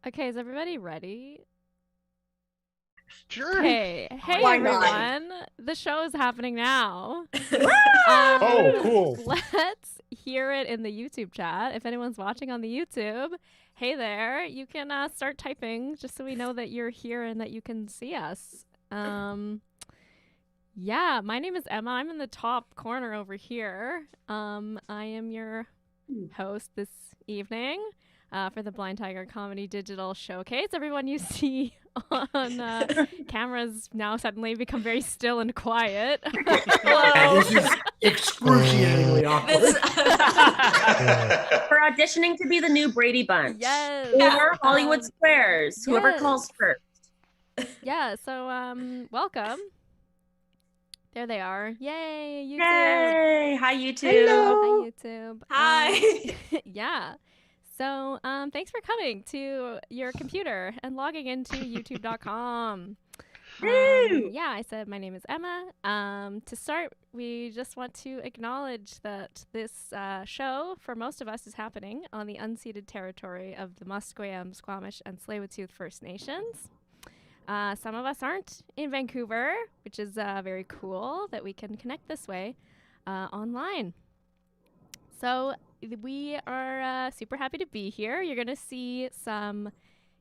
Okay, is everybody ready? Sure. Hey Why not? everyone. The show is happening now. Oh, cool. Let's hear it in the YouTube chat. If anyone's watching on the YouTube, hey there, you can start typing just so we know that you're here and that you can see us. Yeah, my name is Emma. I'm in the top corner over here. I am your host this evening for the Blind Tiger Comedy Digital Showcase. Everyone you see on cameras now suddenly become very still and quiet. Hello. This is excruciatingly awkward. We're auditioning to be the new Brady Bunch. Yes. Or Hollywood Squares. Whoever yes. calls first. Yeah, so welcome. There they are. Yay, YouTube. Yay! Hi, YouTube. Hello. Hi, YouTube. Hi. Yeah. So thanks for coming to your computer and logging into youtube.com. Yeah, I said my name is Emma. To start, we just want to acknowledge that this show, for most of us, is happening on the unceded territory of the Musqueam, Squamish, and Tsleil-Waututh First Nations. Some of us aren't in Vancouver, which is very cool that we can connect this way online. So we are super happy to be here. You're going to see some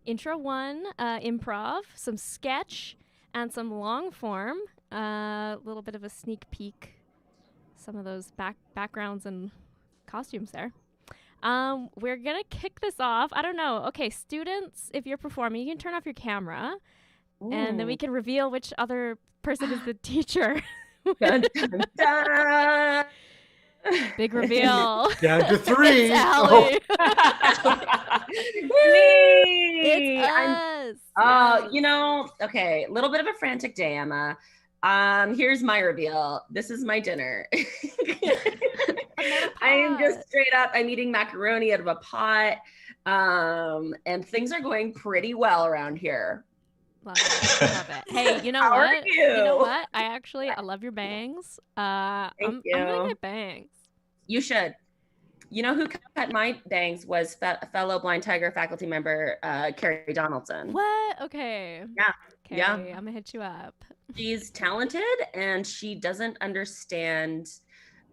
intro one improv, some sketch, and some long form. A little bit of a sneak peek, some of those backgrounds and costumes there. We're going to kick this off. I don't know. Okay, students, if you're performing, you can turn off your camera. And then we can reveal which other person is the teacher. Dun, dun, dun. Big reveal. Down to 3. It's Allie. Me. It's us. Oh, you know, okay, a little bit of a frantic day, Emma. Here's my reveal. This is my dinner. I am just straight up, I'm eating macaroni out of a pot. And things are going pretty well around here. Love it. Love it. Hey, you know How what? are you? You know what? I love your bangs. Thank you. I'm gonna get bangs. You should. You know who cut my bangs was fellow Blind Tiger faculty member Carrie Donaldson. What? Okay. Yeah. Okay, Yeah. I'm gonna hit you up. She's talented and she doesn't understand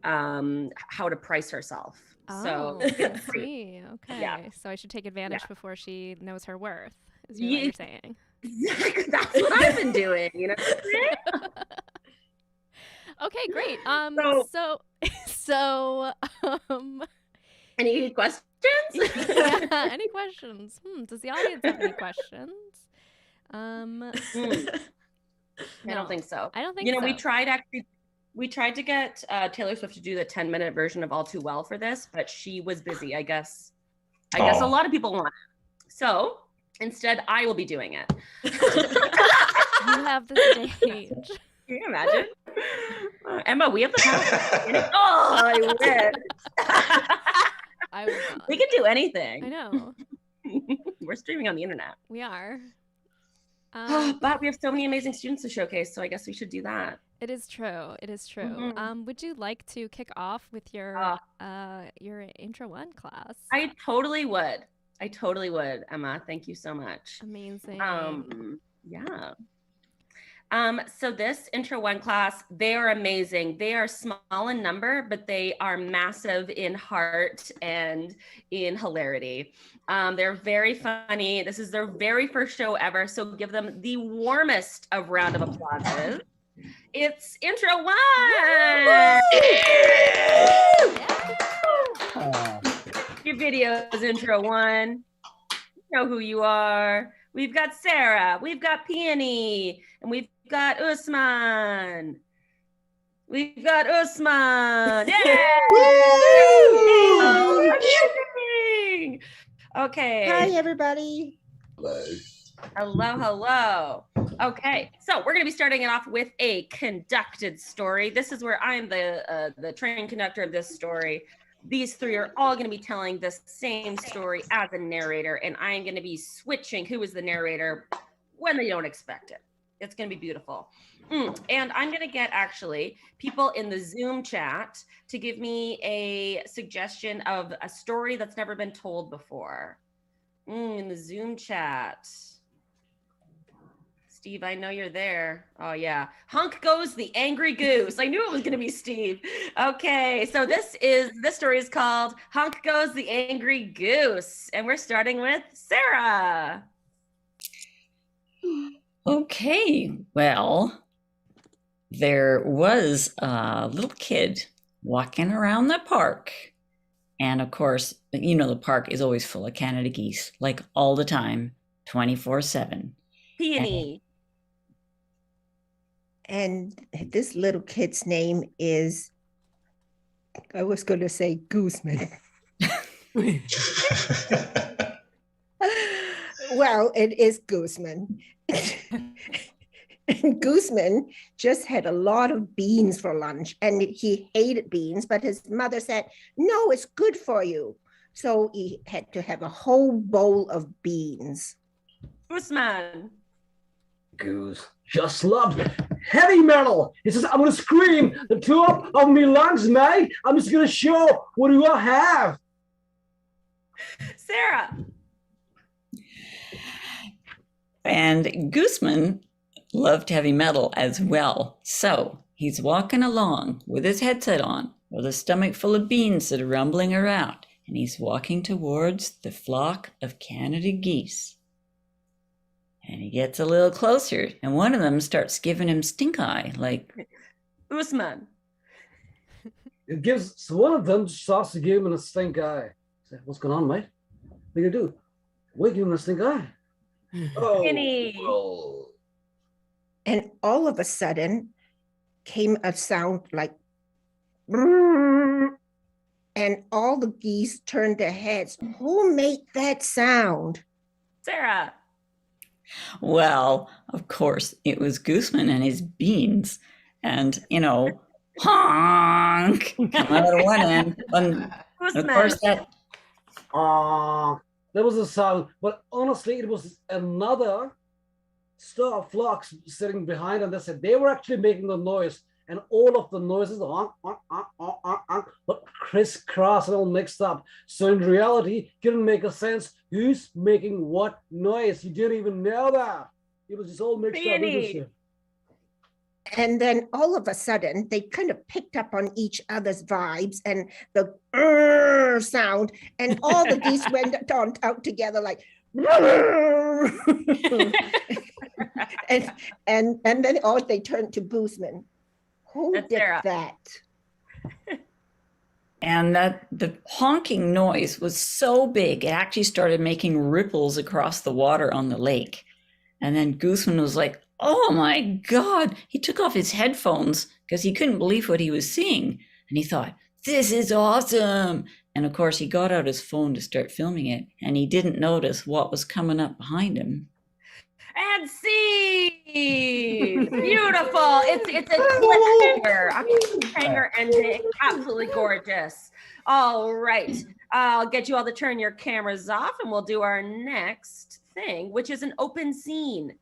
how to price herself. So I see. Okay. Yeah. So I should take advantage Yeah. before she knows her worth, is what you're saying. That's what I've been doing, you know. Okay, great. So Any questions? yeah, any questions? Does the audience have any questions? I No, don't think so. I don't think You know, so. we tried to get Taylor Swift to do the 10-minute version of All Too Well for this, but she was busy. I guess a lot of people want it. So instead, I will be doing it. You have the stage. Can you imagine? Emma, we have the power. Oh, I wish. I would not. We can do anything. I know. We're streaming on the internet. We are. But we have so many amazing students to showcase, so I guess we should do that. It is true. It is true. Mhm. Would you like to kick off with your intro one class? I totally would, Emma. Thank you so much. Amazing. Yeah. So this intro one class, they are amazing. They are small in number, but they are massive in heart and in hilarity. They're very funny. This is their very first show ever, so give them the warmest of round of applauses. It's intro one. Your videos, intro one. You know who you are. We've got Sarah, we've got Peony, and we've got Usman. We've got Usman. Yay! Amazing! Okay. Hi, everybody. Hello. Okay, so we're going to be starting it off with a conducted story. This is where I'm the train conductor of this story. These three are all going to be telling the same story as a narrator, and I'm going to be switching who is the narrator when they don't expect it. It's going to be beautiful. And I'm going to get actually people in the Zoom chat to give me a suggestion of a story that's never been told before. In the Zoom chat. Steve, I know you're there. Oh, yeah. Hunk goes the angry goose. I knew it was going to be Steve. Okay, so this story is called Hunk Goes the Angry Goose. And we're starting with Sarah. Okay, well, there was a little kid walking around the park. And of course, you know, the park is always full of Canada geese, like all the time, 24/7. Peony. And this little kid's name is, I was going to say Gooseman. Well, it is Gooseman. And Gooseman just had a lot of beans for lunch, and he hated beans, but his mother said, no, it's good for you. So he had to have a whole bowl of beans. Gooseman. Goose just loved heavy metal. He says, I'm going to scream the top of me lungs, mate. I'm just going to show what do I have. Sarah. And Gooseman loved heavy metal as well. So he's walking along with his headset on, with a stomach full of beans that are rumbling around, and he's walking towards the flock of Canada geese. And he gets a little closer, and one of them starts giving him stink eye, like, Gooseman. It gives, so one of them starts to give him a stink eye. Say, what's going on, mate? What are you do? We're giving him a stink eye. Oh, Penny. oh. And all of a sudden came a sound like, "Brrr," and all the geese turned their heads. Who made that sound? Sarah. well, of course, it was Gooseman and his beans. And, you know, honk, come out of one end. And of course, that There was a sound, but honestly, it was another star of flocks sitting behind, and they said they were actually making the noise, and all of the noises, but crisscross and all mixed up. So in reality, couldn't make a sense who's making what noise. You didn't even know that. It was just all mixed Peony. up. And then all of a sudden, they kind of picked up on each other's vibes and the "Brrr" sound, and all the geese went on out together like, "Brrr." and then they turned to Gooseman. Who That's did Sarah. that? And that the honking noise was so big, it actually started making ripples across the water on the lake. And then Gooseman was like, oh my God. He took off his headphones because he couldn't believe what he was seeing. And he thought, this is awesome. And of course, he got out his phone to start filming it, and he didn't notice what was coming up behind him. And seed. Beautiful. It's a cliffhanger. A cliffhanger ending. Absolutely gorgeous. All right. I'll get you all to turn your cameras off, and we'll do our next thing, which is an open scene.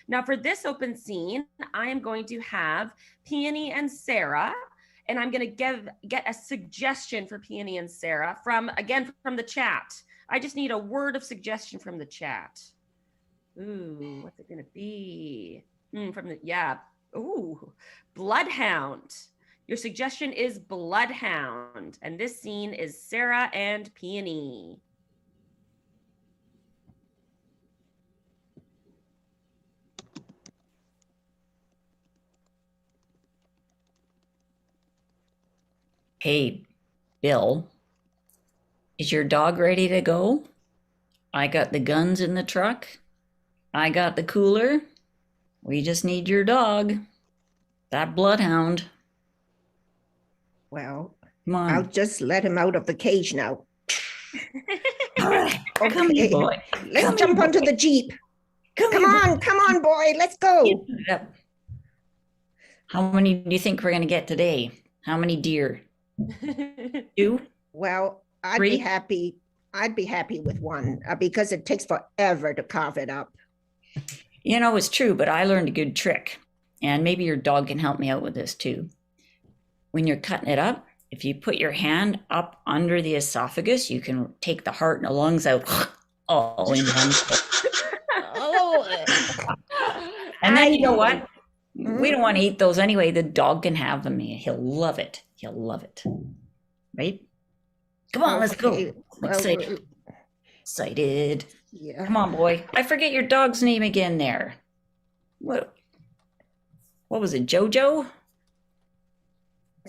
Now, for this open scene, I am going to have Peony and Sarah, and I'm going to get a suggestion for Peony and Sarah from the chat. I just need a word of suggestion from the chat. Ooh, what's it gonna be? Bloodhound. Your suggestion is Bloodhound, and this scene is Sarah and Peony. Hey, Bill, is your dog ready to go? I got the guns in the truck. I got the cooler. We just need your dog. That bloodhound. Well, Come on. I'll just let him out of the cage now. All right. Come here, boy. Let's Come jump here, onto boy. the Jeep. Come here, boy. on, boy. Let's go. Yep. How many do you think we're going to get today? How many deer? 2? Well, I'd 3? be happy. I'd be happy with one because it takes forever to carve it up. You know, it's true, but I learned a good trick. And maybe your dog can help me out with this too. When you're cutting it up, if you put your hand up under the esophagus, you can take the heart and the lungs out all in one. Oh. And then you know what? Mm-hmm. We don't want to eat those anyway. The dog can have them. He'll love it. He'll love it. Right? Come on, let's go. Okay. I'm excited. Excited. Yeah. Come on, boy. I forget your dog's name again there. What was it, Jojo?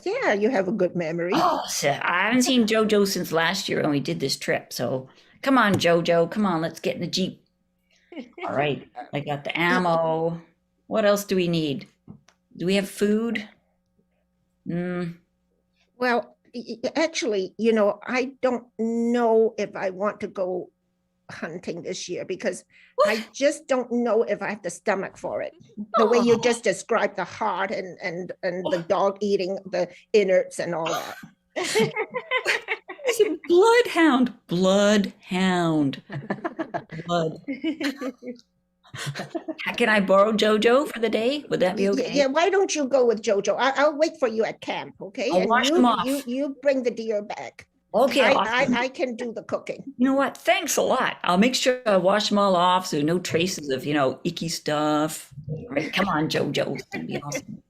Yeah, you have a good memory. Oh, so I haven't seen Jojo since last year when we did this trip. So come on, Jojo. Come on, let's get in the Jeep. All right. I got the ammo. What else do we need? Do we have food? Well, actually, you know, I don't know if I want to go hunting this year because I just don't know if I have the stomach for it. The way you just described the heart and the dog eating the innards and all that. It's a bloodhound. Bloodhound. Blood. Can I borrow Jojo for the day? Would that be okay? Yeah, why don't you go with Jojo? I'll wait for you at camp, okay? I'll wash them off. You bring the deer back. Okay. Awesome. I can do the cooking. You know what? Thanks a lot. I'll make sure I wash them all off so no traces of, icky stuff. All right, come on, Jojo. It's gonna be awesome.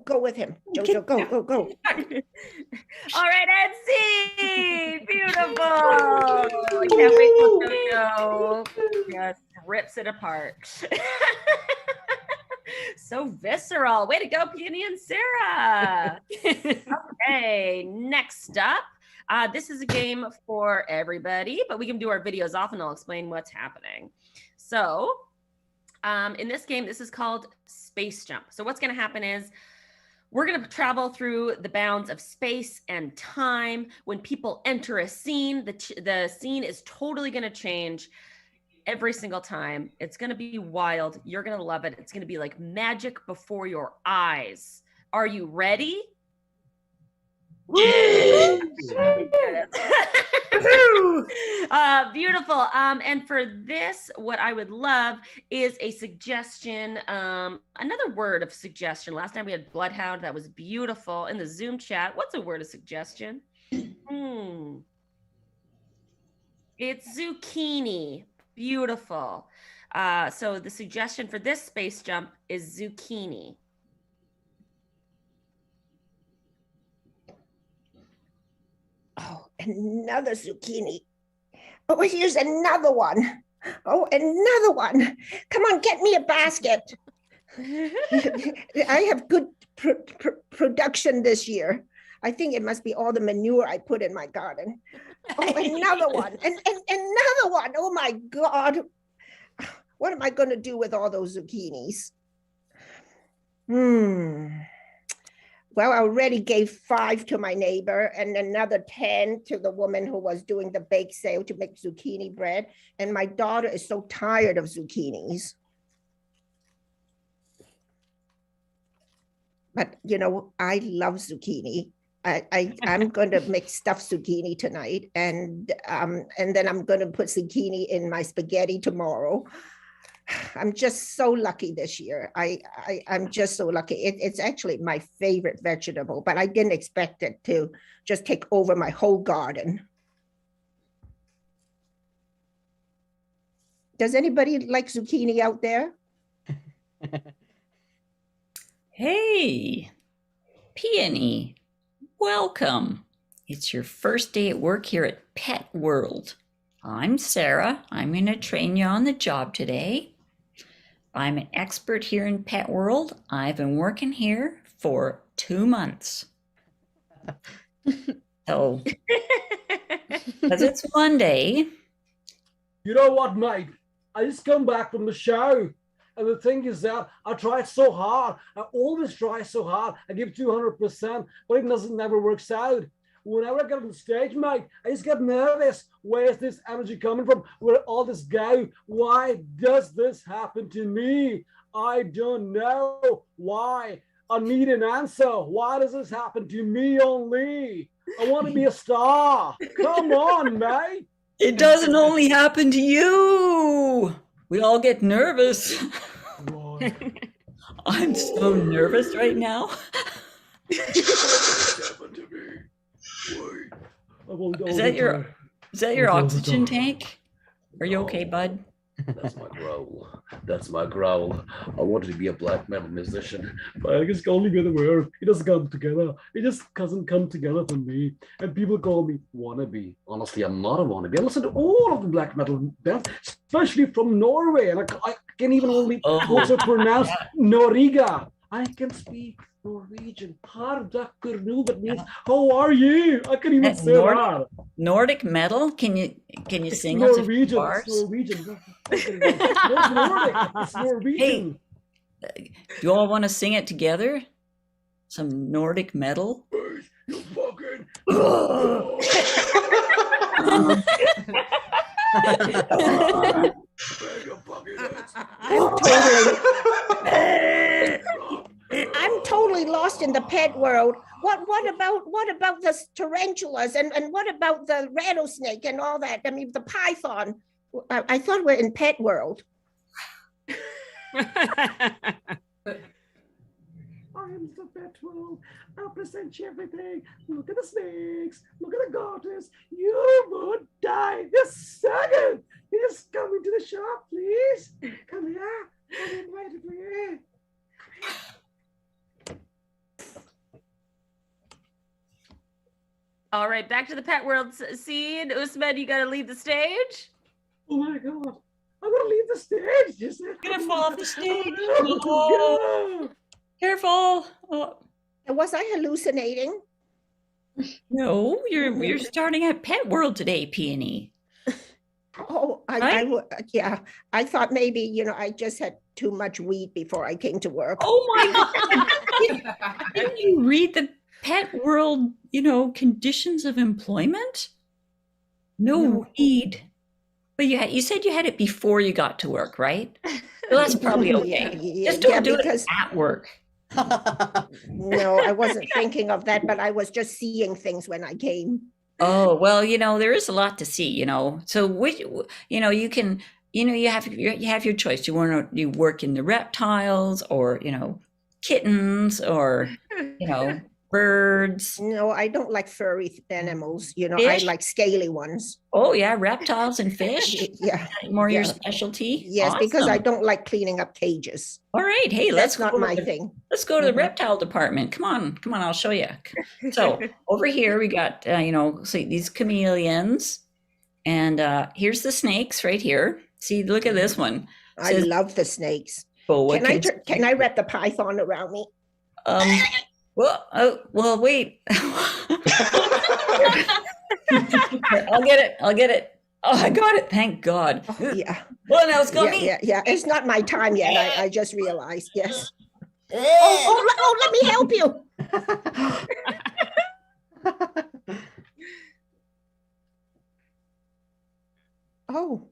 Go with him. Jojo, go. All right, and scene. Beautiful. I can't wait till Jojo just rips it apart. So visceral. Way to go, Peony and Sarah. Okay, next up. This is a game for everybody, but we can do our videos off and I'll explain what's happening. So in this game, this is called Space Jump. So what's going to happen is we're going to travel through the bounds of space and time. When people enter a scene, the scene is totally going to change every single time. It's going to be wild. You're going to love it. It's going to be like magic before your eyes. Are you ready? Yeah. Beautiful. And for this, what I would love is a suggestion, another word of suggestion. Last time we had bloodhound. That was beautiful. In the Zoom chat, what's a word of suggestion? It's zucchini. Beautiful. So the suggestion for this space jump is zucchini. Oh, another zucchini. Oh, here's another one. Oh, another one. Come on, get me a basket. I have good production this year. I think it must be all the manure I put in my garden. Oh, another one. And another one. Oh, my God. What am I going to do with all those zucchinis? Well, I already gave 5 to my neighbor and another 10 to the woman who was doing the bake sale to make zucchini bread. And my daughter is so tired of zucchinis. But, you know, I love zucchini. I'm going to make stuffed zucchini tonight. And then I'm going to put zucchini in my spaghetti tomorrow. I'm just so lucky this year. I'm just so lucky. It's actually my favorite vegetable, but I didn't expect it to just take over my whole garden. Does anybody like zucchini out there? Hey, Peony, welcome. It's your first day at work here at Pet World. I'm Sarah. I'm going to train you on the job today. I'm an expert here in Pet World. I've been working here for 2 months. So, because it's Monday. You know what, mate? I just come back from the show. And the thing is that I tried so hard. I always try so hard. I give 200%, but it never works out. Whenever I get on the stage, mate, I just get nervous. Where's this energy coming from? Where all this go? Why does this happen to me? I don't know why. I need an answer. Why does this happen to me only? I want to be a star. Come on, mate. It doesn't only happen to you. We all get nervous. I'm so nervous right now. Is that Is that your Oh, oxygen tank? Are you okay, bud? That's my growl. That's my growl. I wanted to be a black metal musician, but I guess only with the word. It doesn't come together. It just doesn't come together for me. And people call me wannabe. Honestly, I'm not a wannabe. I listen to all of the black metal bands, especially from Norway, and I can even only also pronounce Noriga. I can speak Norwegian. Hardakkurnu, that means how are you? I can even That's say that. Nordic metal? Can you It's sing us a few Norwegian. bars? It's Norwegian. It's Nordic. It's Norwegian. Do you all want to sing it together? Some Nordic metal? You fucking. I'm totally lost in the pet world. What about the tarantulas and what about the rattlesnake and all that? I mean, the python. I thought we're in pet world. I am the pet world. I'll present you everything. Look at the snakes. Look at the goddess. You would die this second. Just come into the shop, please. Come here. I'm invited for you. All right, back to the pet world scene. Usman, you gotta leave the stage. Oh my God. I'm gonna leave the stage. Just Gonna fall off the stage. Oh. Careful. Oh. Was I hallucinating? No, you're starting at Pet World today, Peony. Oh, yeah. I thought maybe, I just had too much weed before I came to work. Oh my God. Didn't you read the Pet World, conditions of employment? No weed. But you said you had it before you got to work, right? Well, that's probably okay. Just don't do it at work. No, I wasn't thinking of that, but I was just seeing things when I came. Oh, well, there is a lot to see, So which, you can, you have your choice. You work in the reptiles or, kittens or, birds. No, I don't like furry animals. I Fish? like scaly ones. Oh yeah, reptiles and fish. Yeah. More your Yeah. specialty. Yes, because I Awesome. don't like cleaning up cages. All right, hey, That's not my thing. Let's go to the Mhm. reptile department. Come on, I'll show you. So over here we got, see these chameleons, and here's the snakes right here. See, look at this one. I Says, love the snakes. boa Can I wrap the python around me? Well, wait. I'll get it. Oh, I got it. Thank God. Oh, yeah. Well, now it's got me. Yeah. It's not my time yet. I just realized. Yes. Oh, let me help you. Oh.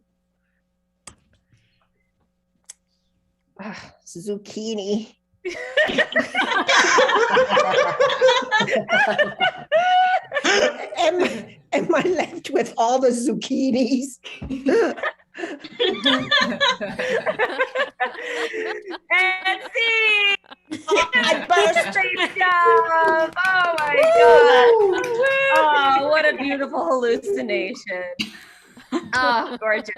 Zucchini. Am I left with all the zucchinis? And see, I burst. great job. Oh my God. Oh, what a beautiful hallucination. Oh, gorgeous.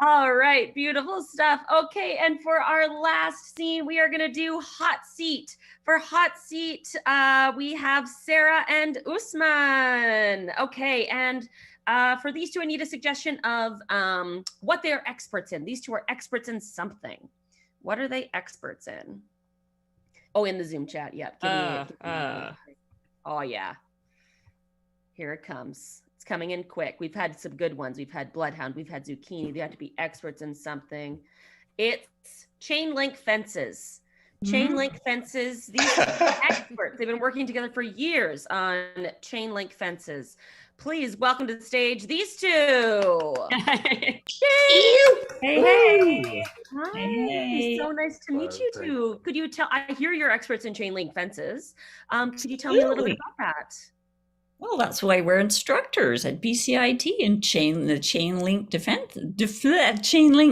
All right, beautiful stuff. Okay, and for our last scene, we are going to do hot seat. For hot seat, we have Sarah and Usman. Okay, and for these two, I need a suggestion of what they're experts in. These two are experts in something. What are they experts in? Oh, in the Zoom chat. Yep. Oh, yeah. Here it comes. It's coming in quick. We've had some good ones. We've had Bloodhound. We've had Zucchini. They have to be experts in something. It's chain link fences. Chain link fences. These are experts. They've been working together for years on chain link fences. Please welcome to the stage these two. Hey. Hi. Hey. So nice to meet you two. Could you tell? I hear you're experts in chain link fences. Could you tell me a little bit about that? Well, that's why we're instructors at BCIT in the chain link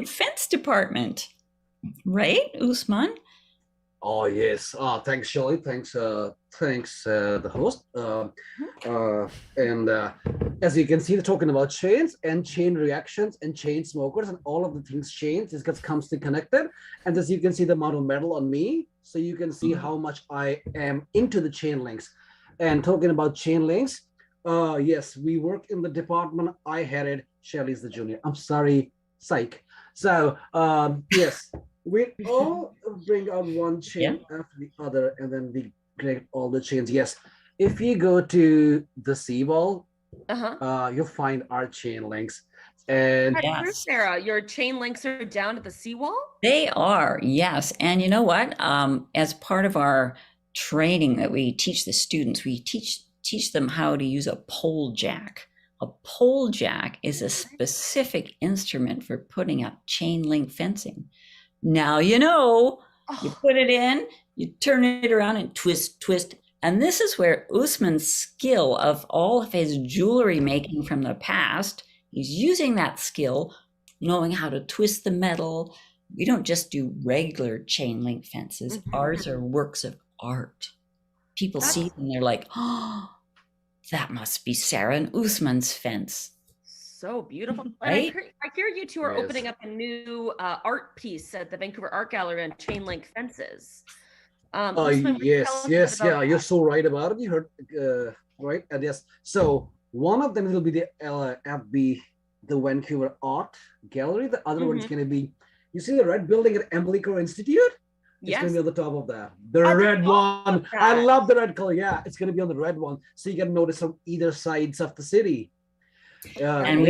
fence department, right, Usman? Oh yes. Thanks, Shirley. Thanks, the host. And as you can see, they're talking about chains and chain reactions and chain smokers and all of the things chains. This gets constantly connected. And as you can see, the amount of metal on me, so you can see how much I am into the chain links. And talking about chain links, yes, we work in the department I headed. Shirley's the junior. I'm sorry, psych. So yes. We all bring out one chain after the other, and then we collect all the chains. Yes, if you go to the seawall, you'll find our chain links. And that's true, Sarah. Your chain links are down at the seawall? They are, yes. And you know what? As part of our training that we teach the students, we teach them how to use a pole jack. A pole jack is a specific instrument for putting up chain link fencing. Now you know, you put it in, you turn it around and twist. And this is where Usman's skill of all of his jewelry making from the past, he's using that skill, knowing how to twist the metal. We don't just do regular chain link fences. Ours are works of art. People see them and they're like, oh, that must be Sarah and Usman's fence. So beautiful. Right? And I hear you two are opening up a new art piece at the Vancouver Art Gallery on chain link fences. Yes, yeah, you're so right about it. You heard right, and yes. So one of them will be the at the Vancouver Art Gallery. The other one's going to be, you see the red building at Emblico Institute? It's going to be on the top of that. The red one. I love the red color. Yeah, it's going to be on the red one, so you can notice from either sides of the city. And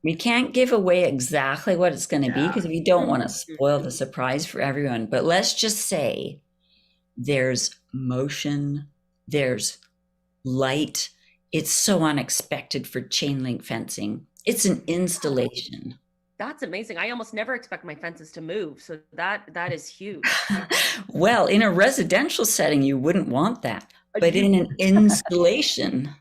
we can't give away exactly what it's going to be because we don't want to spoil the surprise for everyone. But let's just say there's motion, there's light. It's so unexpected for chain link fencing. It's an installation. That's amazing. I almost never expect my fences to move. So that is huge. Well, in a residential setting, you wouldn't want that. But in an installation...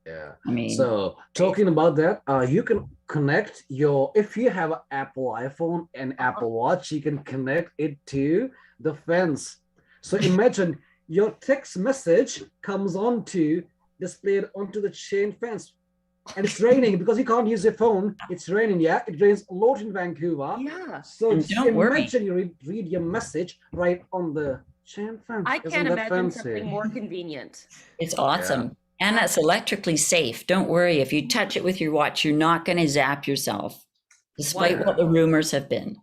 Yeah. I mean, so talking about that, you can connect if you have an Apple iPhone and Apple Watch, you can connect it to the fence. So imagine your text message comes displayed onto the chain fence, and it's raining because you can't use your phone. It's raining. Yeah, it rains a lot in Vancouver. Yeah. So imagine you read your message right on the chain fence. I can't imagine something more convenient. It's awesome. Yeah. And that's electrically safe. Don't worry. If you touch it with your watch, you're not going to zap yourself, despite what the rumors have been.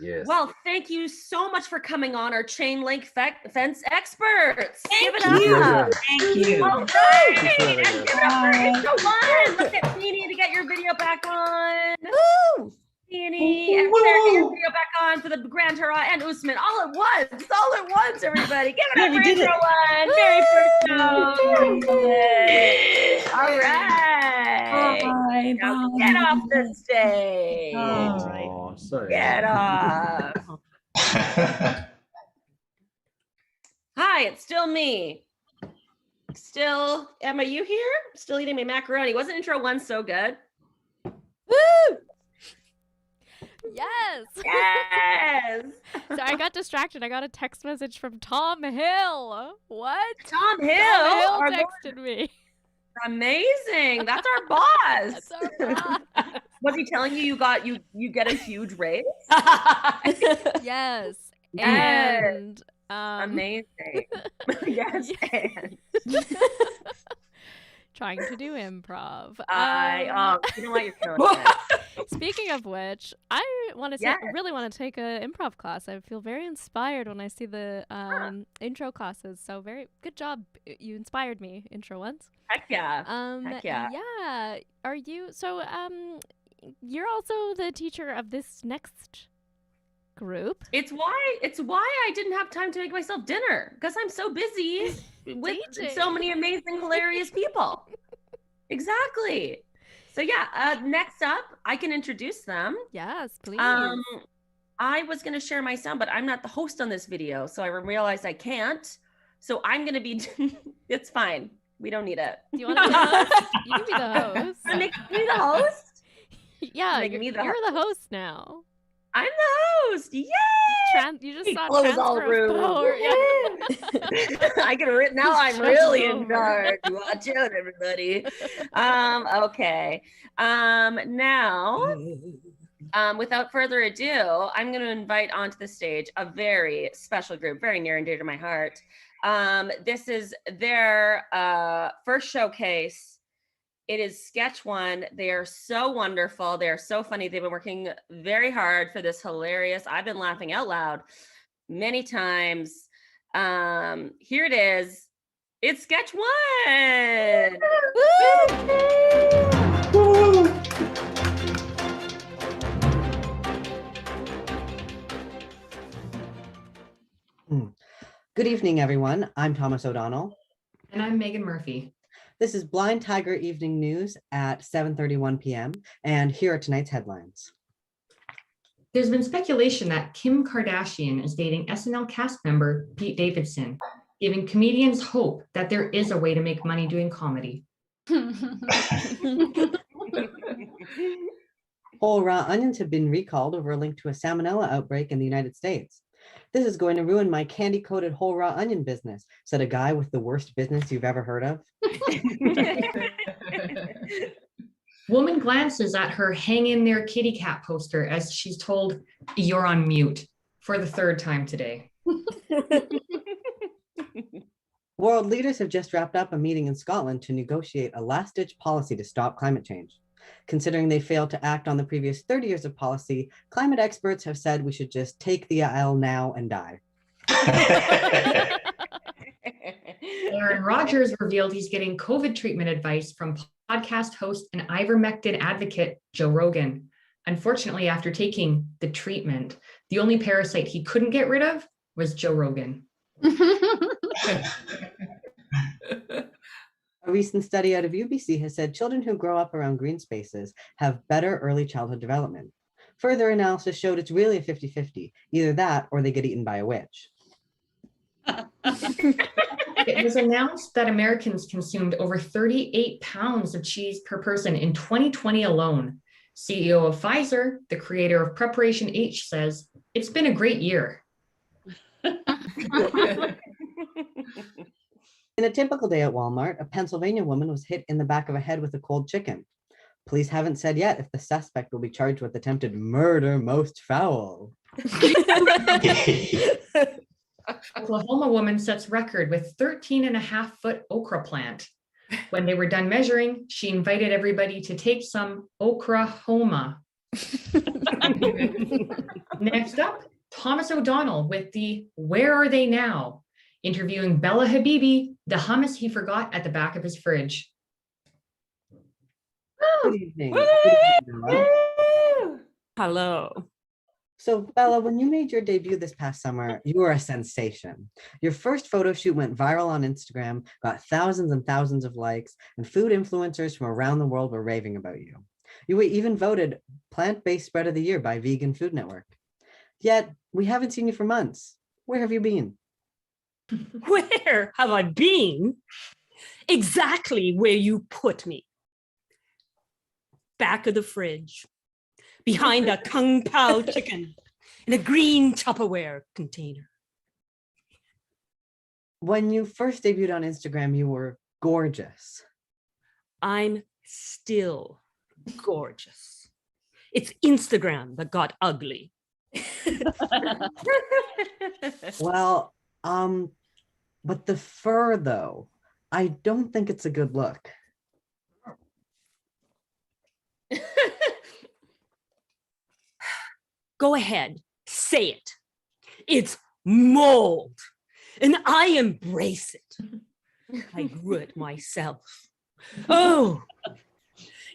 Yes. Well, thank you so much for coming on, our chain link fence experts. Give it up. Thank you. All right. And give it up for Intro One. Let's get Feeny to get your video back on. Woo! Feeny and Sarah, get your video back on for the Grand Hurrah and Usman all at once, everybody. Give it up for Intro One. Very first show. All right. Bye. Now get off the stage. Oh, sorry. Get off. Hi, it's still me. Still, Emma, you here? Still eating my macaroni. Wasn't Intro One so good? Woo! Yes. Yes. So I got distracted. I got a text message from Tom Hill. What? Tom Hill texted me. Amazing. That's our boss. That's our boss. Was he telling you you get a huge raise? Yes. Yes. And amazing. Yes. And trying to do improv. You know what, you're killing it. Speaking of which, I really want to take an improv class. I feel very inspired when I see the intro classes. So very good job. You inspired me, Intro Ones. Heck yeah. Heck yeah. Yeah. Are you you're also the teacher of this next group? It's why I didn't have time to make myself dinner, because I'm so busy with so many amazing, hilarious people. Exactly. So yeah, next up, I can introduce them. Yes, please. I was going to share my sound, but I'm not the host on this video, so I realized I can't. So I'm going to be. It's fine. We don't need it. Do you want to be the host? You can be the host. Make me the host? Yeah, you're the host now. I'm the host. Yay! You just saw Close all transfer of rooms. power. Yeah. I can now I'm really in charge. Watch out, everybody. Okay. Now, without further ado, I'm going to invite onto the stage a very special group, very near and dear to my heart. This is their first showcase. It is sketch one. They are so wonderful. They are so funny. They've been working very hard for this hilarious. I've been laughing out loud many times. Here it is. It's sketch one. Good evening, everyone. I'm Thomas O'Donnell. And I'm Megan Murphy. This is Blind Tiger Evening News at 7:31 p.m. And here are tonight's headlines. There's been speculation that Kim Kardashian is dating SNL cast member Pete Davidson, giving comedians hope that there is a way to make money doing comedy. Whole raw onions have been recalled over a link to a salmonella outbreak in the United States. This is going to ruin my candy-coated whole raw onion business, said a guy with the worst business you've ever heard of. Woman glances at her hang in there kitty cat poster as she's told, "You're on mute," for the third time today. World leaders have just wrapped up a meeting in Scotland to negotiate a last-ditch policy to stop climate change. Considering they failed to act on the previous 30 years of policy, climate experts have said we should just take the L now and die. Aaron Rodgers revealed he's getting COVID treatment advice from podcast host and ivermectin advocate Joe Rogan. Unfortunately, after taking the treatment, the only parasite he couldn't get rid of was Joe Rogan. A recent study out of UBC has said children who grow up around green spaces have better early childhood development. Further analysis showed it's really a 50-50, either that or they get eaten by a witch. It was announced that Americans consumed over 38 pounds of cheese per person in 2020 alone. CEO of Pfizer, the creator of Preparation H, says, "It's been a great year." In a typical day at Walmart, a Pennsylvania woman was hit in the back of the head with a cold chicken. Police haven't said yet if the suspect will be charged with attempted murder most foul. Oklahoma woman sets record with 13.5-foot okra plant. When they were done measuring, she invited everybody to take some Oklahoma. Next up, Thomas O'Donnell with the Where Are They Now? Interviewing Bella Habibi, the hummus he forgot at the back of his fridge. Good evening. Good evening, Bella. Hello. So Bella, when you made your debut this past summer, you were a sensation. Your first photo shoot went viral on Instagram, got thousands and thousands of likes, and food influencers from around the world were raving about you. You were even voted Plant-Based Spread of the Year by Vegan Food Network. Yet, we haven't seen you for months. Where have you been? Where have I been? Exactly where you put me. Back of the fridge, behind a Kung Pao chicken in a green Tupperware container. When you first debuted on Instagram, you were gorgeous. I'm still gorgeous. It's Instagram that got ugly. Well, but the fur though, I don't think it's a good look. Go ahead, say it. It's mold, and I embrace it. I grew it myself. Oh,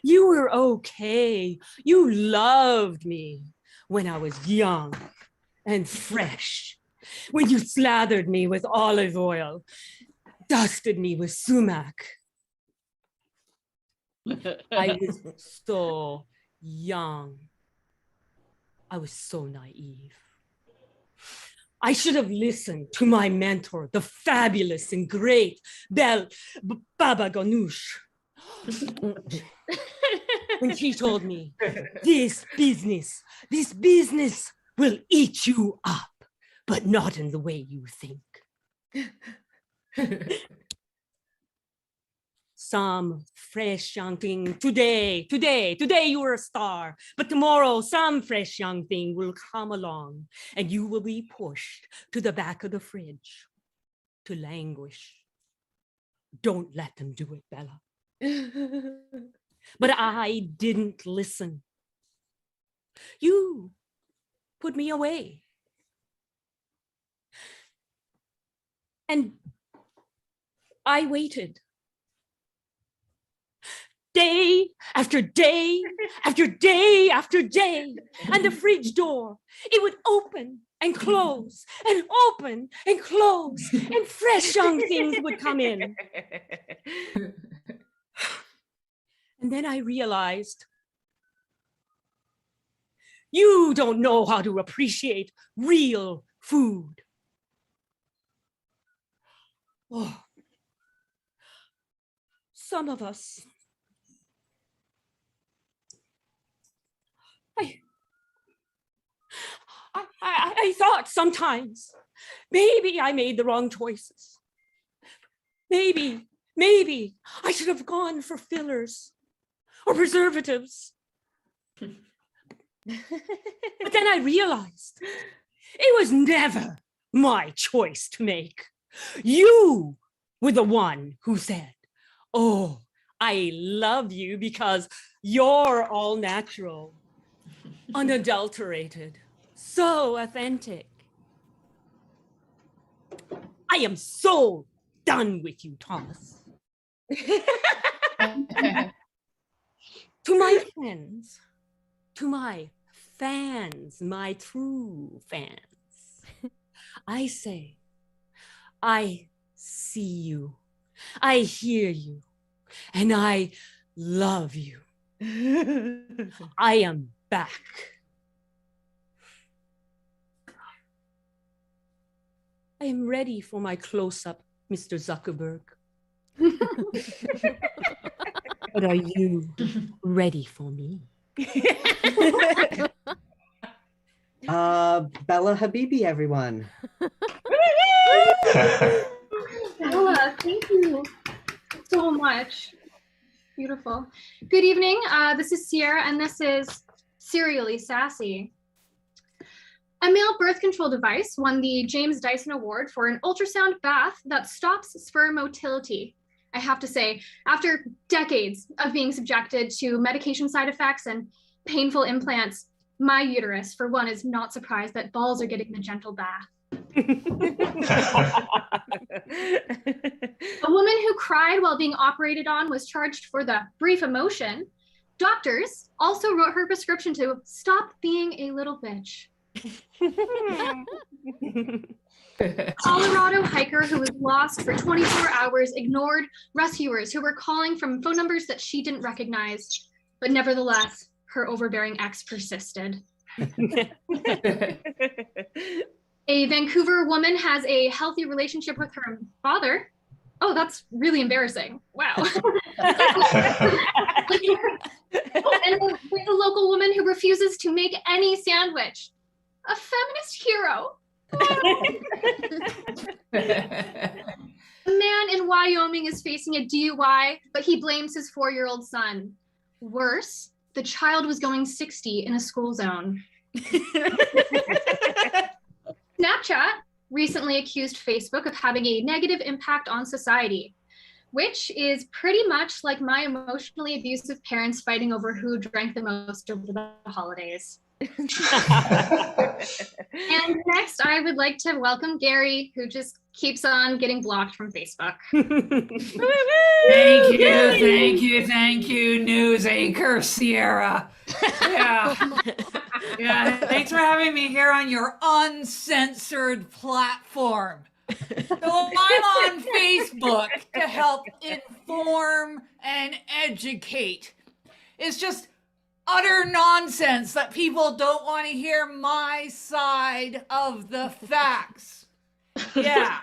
you were okay. You loved me when I was young and fresh, when you slathered me with olive oil, dusted me with sumac. I was so young. I was so naive. I should have listened to my mentor, the fabulous and great Baba Ganoush. when she told me, this business will eat you up, but not in the way you think. Some fresh young thing today you are a star, but tomorrow some fresh young thing will come along and you will be pushed to the back of the fridge to languish. Don't let them do it, Bella. But I didn't listen. You put me away. And I waited. Day after day after day after day. And the fridge door, it would open and close and open and close. And fresh young things would come in. And then I realized, you don't know how to appreciate real food. Oh, some of us, I thought sometimes, maybe I made the wrong choices. Maybe I should have gone for fillers or preservatives. But then I realized it was never my choice to make. You were the one who said, oh, I love you because you're all natural, unadulterated, so authentic. I am so done with you, Thomas. To my friends, to my fans, my true fans, I say, I see you, I hear you, and I love you. I am back. I am ready for my close-up, Mr. Zuckerberg. But are you ready for me? Bella Habibi, everyone. Bella, thank you so much. Beautiful. Good evening. This is Sierra, and this is Serially Sassy. A male birth control device won the James Dyson Award for an ultrasound bath that stops sperm motility. I have to say, after decades of being subjected to medication side effects and painful implants, my uterus, for one, is not surprised that balls are getting the gentle bath. A woman who cried while being operated on was charged for the brief emotion. Doctors also wrote her prescription to stop being a little bitch. Colorado hiker who was lost for 24 hours ignored rescuers who were calling from phone numbers that she didn't recognize, but nevertheless, her overbearing ex persisted. A Vancouver woman has a healthy relationship with her father. Oh, that's really embarrassing. Wow. And with a local woman who refuses to make any sandwich. A feminist hero. A man in Wyoming is facing a DUI, but he blames his 4-year-old son. Worse, the child was going 60 in a school zone. Snapchat recently accused Facebook of having a negative impact on society, which is pretty much like my emotionally abusive parents fighting over who drank the most over the holidays. And next, I would like to welcome Gary, who just keeps on getting blocked from Facebook. Thank you, news anchor Sierra. Yeah, thanks for having me here on your uncensored platform. So I'm on Facebook to help inform and educate. It's just utter nonsense that people don't want to hear my side of the facts. Yeah.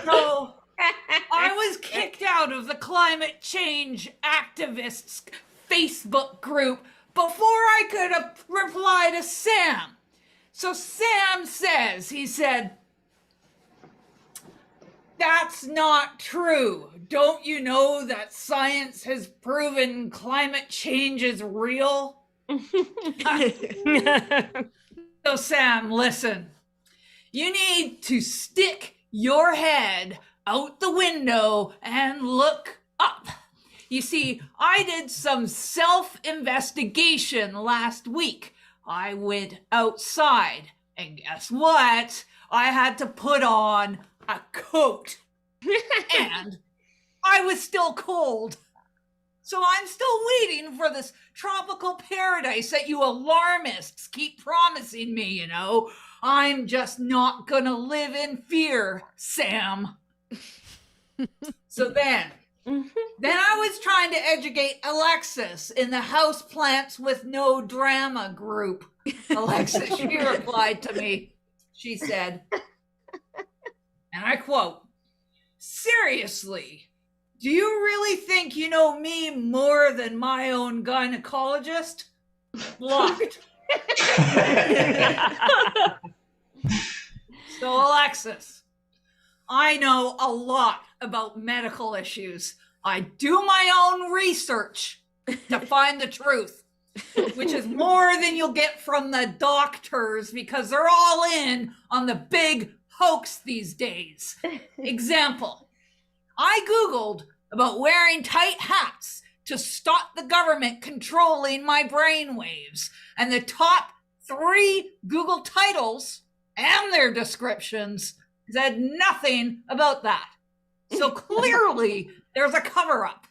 So I was kicked out of the climate change activists' Facebook group before I could reply to Sam. So Sam says, he said, "That's not true. Don't you know that science has proven climate change is real?" So Sam, listen. You need to stick your head out the window and look up. You see, I did some self-investigation last week. I went outside, and guess what? I had to put on a coat. And I was still cold. So I'm still waiting for this tropical paradise that you alarmists keep promising me, you know. I'm just not gonna live in fear, Sam. So then I was trying to educate Alexis in the Houseplants with No Drama group. Alexis, she replied to me. She said, and I quote, "Seriously, do you really think you know me more than my own gynecologist?" Blocked. So Alexis, I know a lot about medical issues. I do my own research to find the truth, which is more than you'll get from the doctors because they're all in on the big hoax these days. Example, I Googled about wearing tight hats to stop the government controlling my brainwaves, and the top 3 Google titles and their descriptions said nothing about that. So clearly there's a cover-up.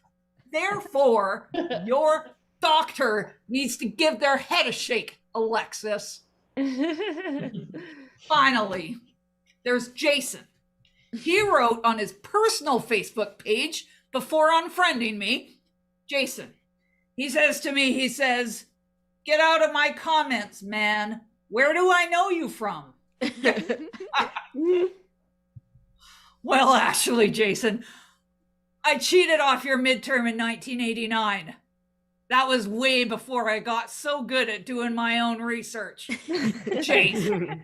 Therefore, your doctor needs to give their head a shake, Alexis. Finally, there's Jason. He wrote on his personal Facebook page before unfriending me, Jason, he says to me, he says, "Get out of my comments, man. Where do I know you from?" Well, actually, Jason, I cheated off your midterm in 1989. That was way before I got so good at doing my own research. Jason.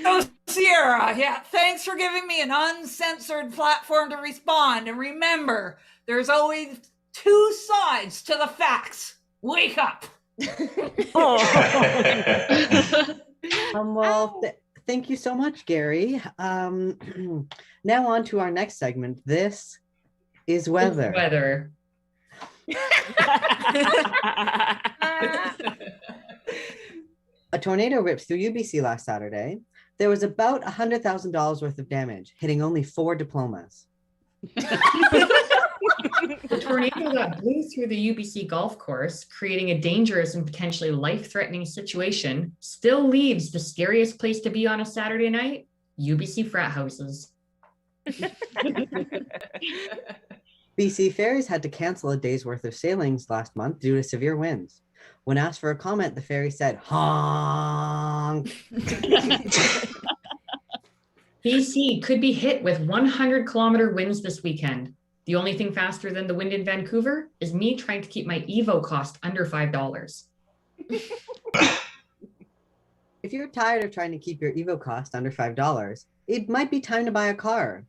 Oh, Sierra, yeah, thanks for giving me an uncensored platform to respond. And remember, there's always 2 sides to the facts. Wake up. Thank you so much, Gary. Now on to our next segment. This is weather. Weather. A tornado ripped through UBC last Saturday. There was about $100,000 worth of damage, hitting only 4 diplomas. The tornado that blew through the UBC golf course, creating a dangerous and potentially life-threatening situation, still leaves the scariest place to be on a Saturday night, UBC frat houses. BC ferries had to cancel a day's worth of sailings last month due to severe winds. When asked for a comment, the ferry said, "Honk." BC could be hit with 100-kilometer winds this weekend. The only thing faster than the wind in Vancouver is me trying to keep my Evo cost under $5. If you're tired of trying to keep your Evo cost under $5, it might be time to buy a car.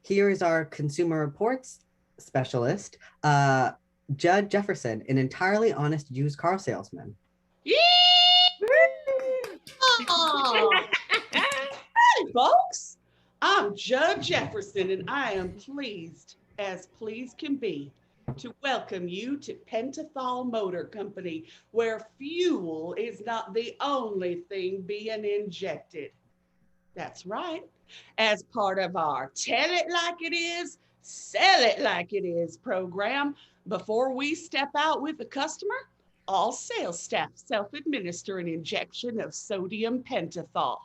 Here is our Consumer Reports specialist, Judd Jefferson, an entirely honest used car salesman. Hey, folks. I'm Judd Jefferson, and I am pleased, as pleased can be, to welcome you to Pentothal Motor Company, where fuel is not the only thing being injected. That's right. As part of our Tell It Like It Is, Sell It Like It Is program, before we step out with the customer, all sales staff self-administer an injection of sodium pentothal.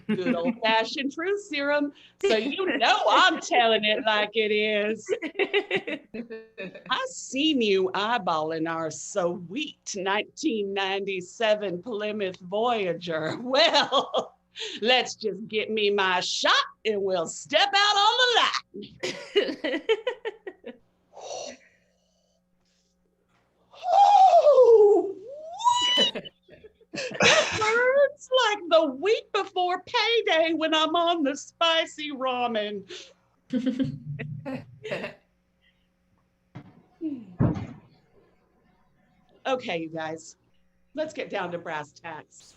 Good old-fashioned truth serum, so you know I'm telling it like it is. I seen you eyeballing our sweet 1997 Plymouth Voyager. Well, let's just get me my shot and we'll step out on the line. It's like the week before payday when I'm on the spicy ramen. Okay, you guys, let's get down to brass tacks.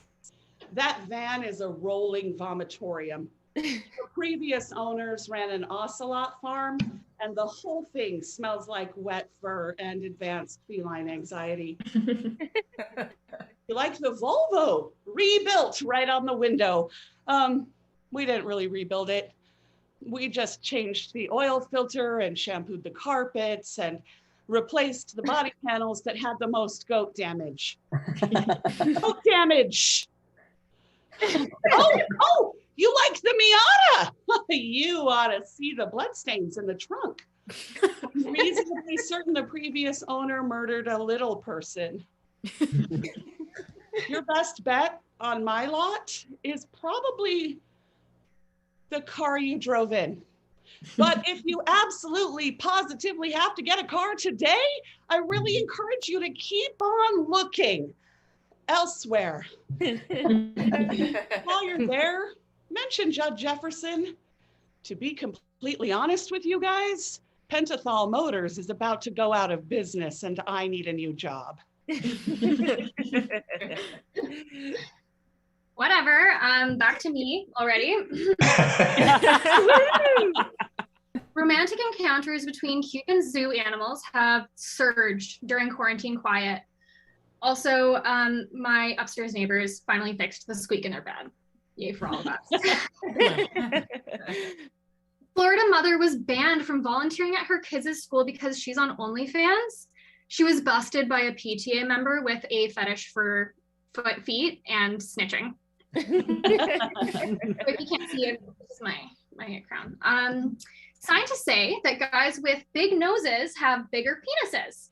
That van is a rolling vomitorium. The previous owners ran an ocelot farm, and the whole thing smells like wet fur and advanced feline anxiety. You like the Volvo, rebuilt right on the window. We didn't really rebuild it. We just changed the oil filter and shampooed the carpets and replaced the body panels that had the most goat damage. Goat damage. Oh, you liked the Miata. You ought to see the bloodstains in the trunk. I'm reasonably certain the previous owner murdered a little person. Your best bet on my lot is probably the car you drove in. But if you absolutely positively have to get a car today, I really encourage you to keep on looking elsewhere. While you're there, mention Judge Jefferson. To be completely honest with you guys, Pentothal Motors is about to go out of business and I need a new job. Whatever. Back to me already. Romantic encounters between cute and zoo animals have surged during quarantine quiet. Also, my upstairs neighbors finally fixed the squeak in their bed. Yay for all of us. Florida mother was banned from volunteering at her kids' school because she's on OnlyFans. She was busted by a PTA member with a fetish for feet and snitching. If you can't see it, this is my crown. Scientists say that guys with big noses have bigger penises.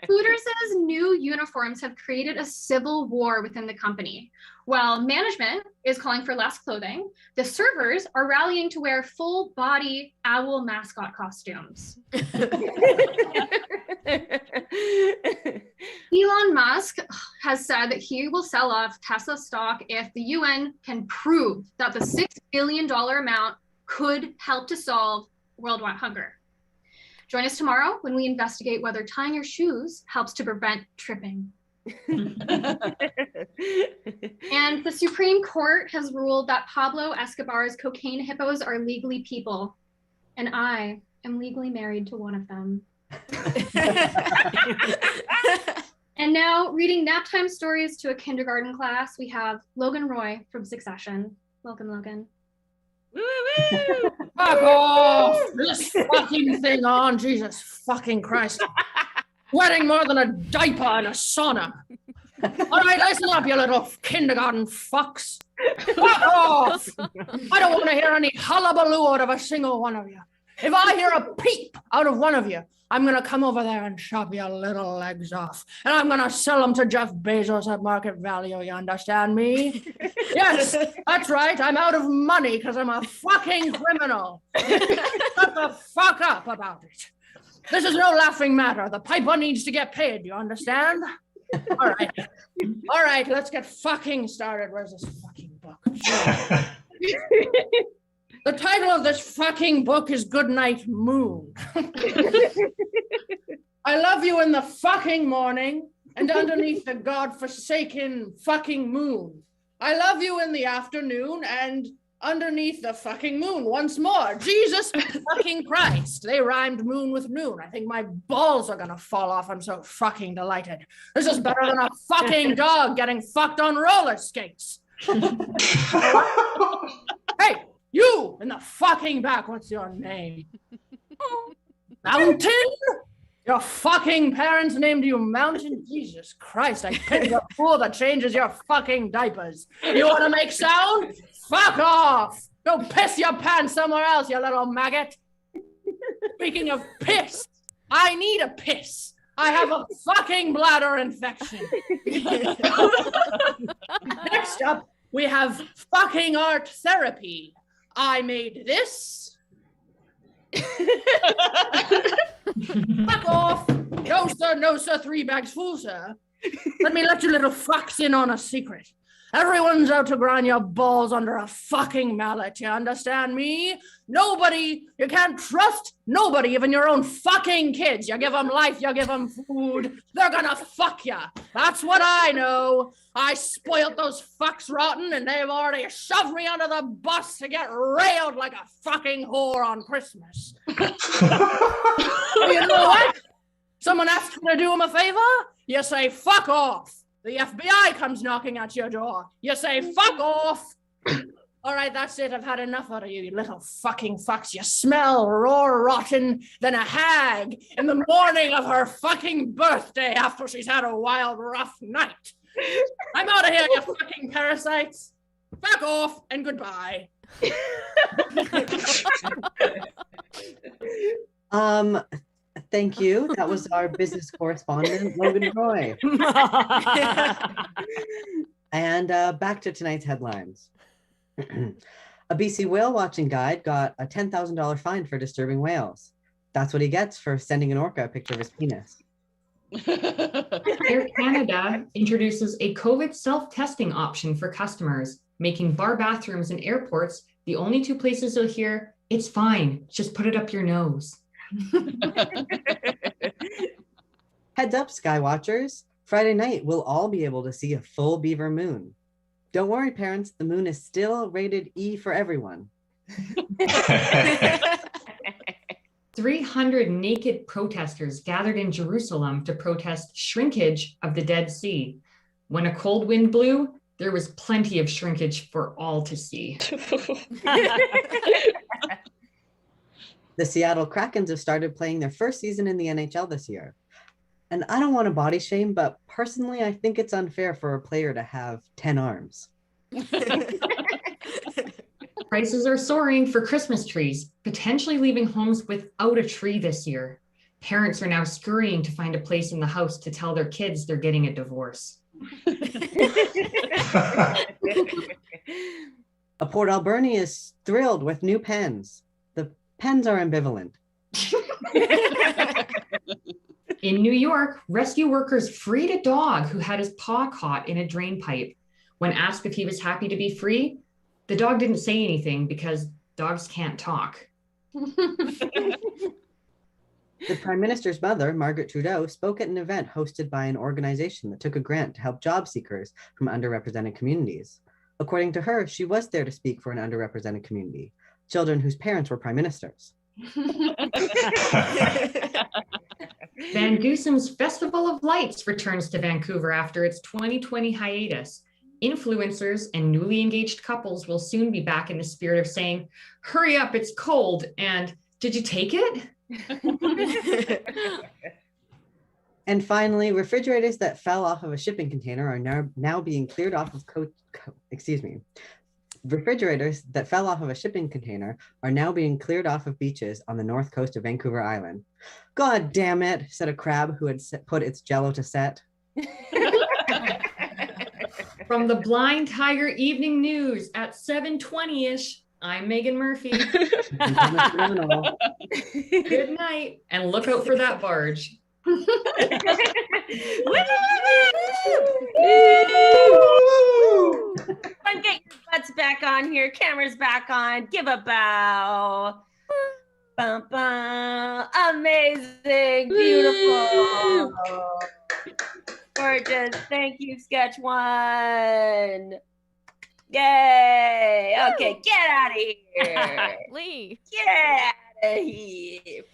Hooters' new uniforms have created a civil war within the company. While management is calling for less clothing, the servers are rallying to wear full-body owl mascot costumes. Elon Musk has said that he will sell off Tesla stock if the UN can prove that the $6 billion amount could help to solve worldwide hunger. Join us tomorrow when we investigate whether tying your shoes helps to prevent tripping. And the Supreme Court has ruled that Pablo Escobar's cocaine hippos are legally people, and I am legally married to one of them. And now, reading naptime stories to a kindergarten class, we have Logan Roy from Succession. Welcome, Logan. Fuck off! This fucking thing on, Jesus fucking Christ. Sweating more than a diaper in a sauna. All right, listen up, you little kindergarten fucks. Fuck off! I don't want to hear any hullabaloo out of a single one of you. If I hear a peep out of one of you, I'm going to come over there and chop your little legs off. And I'm going to sell them to Jeff Bezos at market value, you understand me? Yes, that's right. I'm out of money because I'm a fucking criminal. Shut the fuck up about it. This is no laughing matter. The piper needs to get paid, you understand? All right, let's get fucking started. Where's this fucking book? The title of this fucking book is Goodnight Moon. I love you in the fucking morning and underneath the godforsaken fucking moon. I love you in the afternoon and underneath the fucking moon once more. Jesus fucking Christ. They rhymed moon with noon. I think my balls are gonna fall off. I'm so fucking delighted. This is better than a fucking dog getting fucked on roller skates. Hey, you in the fucking back, what's your name? Mountain? Your fucking parents named you Mountain? Jesus Christ, I pity the fool that changes your fucking diapers. You want to make sound? Fuck off! Go piss your pants somewhere else, you little maggot. Speaking of piss, I need a piss. I have a fucking bladder infection. Next up, we have fucking art therapy. I made this. Fuck off. No, sir, 3 bags full, sir. Let me let you little fucks in on a secret. Everyone's out to grind your balls under a fucking mallet, you understand me? Nobody, you can't trust nobody, even your own fucking kids. You give them life, you give them food, they're gonna fuck ya. That's what I know. I spoiled those fucks rotten and they've already shoved me under the bus to get railed like a fucking whore on Christmas. You know what? Someone asks you to do them a favor, you say fuck off. The FBI comes knocking at your door. You say, fuck off. All right, that's it. I've had enough out of you, you little fucking fucks. You smell roar rotten than a hag in the morning of her fucking birthday after she's had a wild, rough night. I'm out of here, you fucking parasites. Fuck off and goodbye. Thank you. That was our business correspondent, Logan Roy. And back to tonight's headlines. A BC whale watching guide got a $10,000 fine for disturbing whales. That's what he gets for sending an orca a picture of his penis. Air Canada introduces a COVID self-testing option for customers, making bar bathrooms in airports the only 2 places you'll hear, "It's fine, just put it up your nose." Heads up, Skywatchers. Friday night, we'll all be able to see a full beaver moon. Don't worry, parents. The moon is still rated E for everyone. 300 naked protesters gathered in Jerusalem to protest shrinkage of the Dead Sea. When a cold wind blew, there was plenty of shrinkage for all to see. The Seattle Krakens have started playing their first season in the NHL this year. And I don't want to body shame, but personally, I think it's unfair for a player to have 10 arms. Prices are soaring for Christmas trees, potentially leaving homes without a tree this year. Parents are now scurrying to find a place in the house to tell their kids they're getting a divorce. A Port Alberni is thrilled with new pens. The pens are ambivalent. In New York, rescue workers freed a dog who had his paw caught in a drain pipe. When asked if he was happy to be free, the dog didn't say anything because dogs can't talk. The Prime Minister's mother, Margaret Trudeau, spoke at an event hosted by an organization that took a grant to help job seekers from underrepresented communities. According to her, she was there to speak for an underrepresented community, children whose parents were prime ministers. Van Goosem's Festival of Lights returns to Vancouver after its 2020 hiatus. Influencers and newly engaged couples will soon be back in the spirit of saying, "Hurry up, it's cold," and "Did you take it?" And finally, refrigerators that fell off of a shipping container are now being cleared off of Refrigerators that fell off of a shipping container are now being cleared off of beaches on the north coast of Vancouver Island. God damn it, said a crab who had put its jello to set. From the Blind Tiger Evening News at 7:20-ish, I'm Megan Murphy. Good night, and look out for that barge. Get your butts back on here. Cameras back on. Give a bow. Bum, bum. Amazing. Beautiful. Gorgeous. Thank you, Sketch One. Yay. Okay, get out of here. Lee. Get out of here.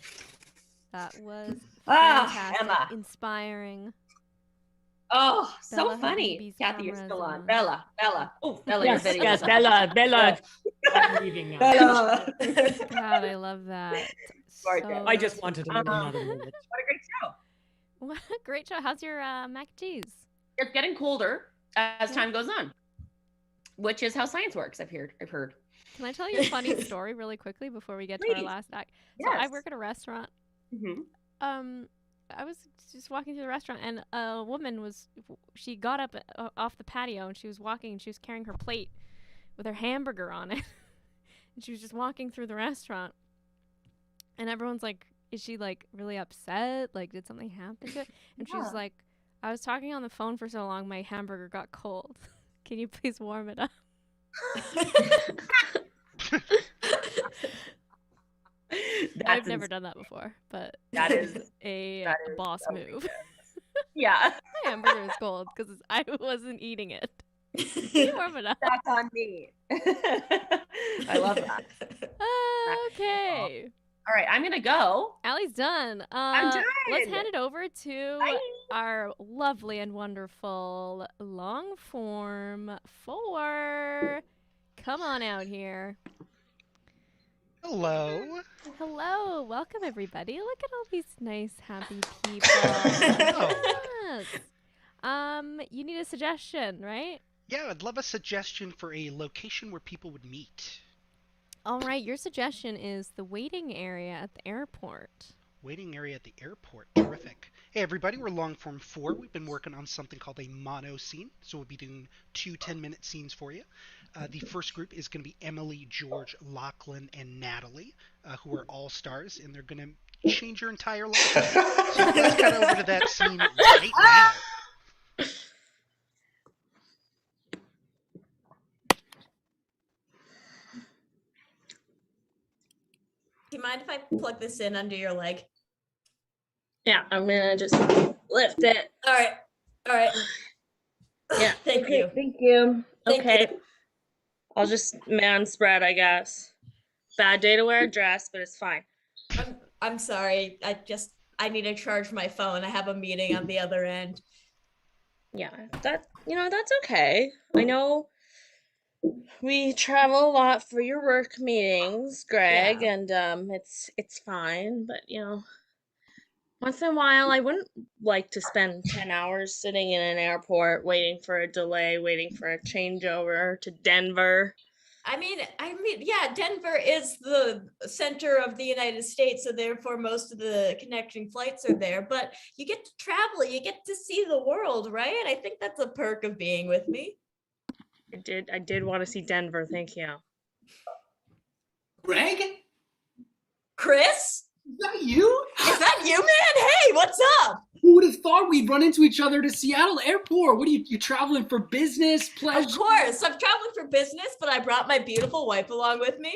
That was fantastic. Emma. Inspiring. Oh, Bella so funny. Hadid's Kathy, you're cameras still on. on. Bella. Oh, Bella, Yes, your video. yes, Bella. I'm leaving now. Bella. God, I love that. Gorgeous. I just wanted another minute. What a great show. What a great show. How's your mac and cheese? It's getting colder as time goes on, which is how science works. I've heard. Can I tell you a funny story really quickly before we get to our last act? So I work at a restaurant. Mm-hmm. I was just walking through the restaurant, and a woman she got up off the patio, and she was walking, and she was carrying her plate with her hamburger on it. And she was just walking through the restaurant, and everyone's like is she like really upset? Like, did something happen to it? And she's like, I was talking on the phone for so long, my hamburger got cold. Can you please warm it up? I've never done that before, but that is a boss move. Yeah. My hamburger is cold because I wasn't eating it. Can you warm it up? That's on me. I love that. Okay. All right, I'm gonna go. Allie's done. I'm done. Let's hand it over to our lovely and wonderful long form 4. Come on out here. Hello. Hello. Welcome, everybody. Look at all these nice, happy people. Yes. You need a suggestion, right? Yeah, I'd love a suggestion for a location where people would meet. All right, your suggestion is the waiting area at the airport. Waiting area at the airport. Terrific. Hey, everybody, we're Longform 4. We've been working on something called a mono scene, so we'll be doing 2 10-minute scenes for you. The first group is going to be Emily, George, Lachlan, and Natalie, who are all stars, and they're going to change your entire life. So let's cut over to that scene right now. Do you mind if I plug this in under your leg? Yeah, I'm gonna just lift it. All right. Yeah. Thank you. Thank you. Thank Okay. you. I'll just man spread, I guess. Bad day to wear a dress, but it's fine. I'm sorry. I need to charge my phone. I have a meeting on the other end. Yeah, that's okay. I know we travel a lot for your work meetings, Greg, and it's fine, but once in a while I wouldn't like to spend 10 hours sitting in an airport waiting for a delay, waiting for a changeover to Denver. I mean, yeah, Denver is the center of the United States, so therefore most of the connecting flights are there. But you get to travel, you get to see the world, right? I think that's a perk of being with me. I did want to see Denver, thank you. Greg? Chris? Is that you? Is that you, man? Hey, what's up? Who would have thought we'd run into each other at Seattle Airport? What are you traveling for business, pleasure? Of course, I'm traveling for business, but I brought my beautiful wife along with me.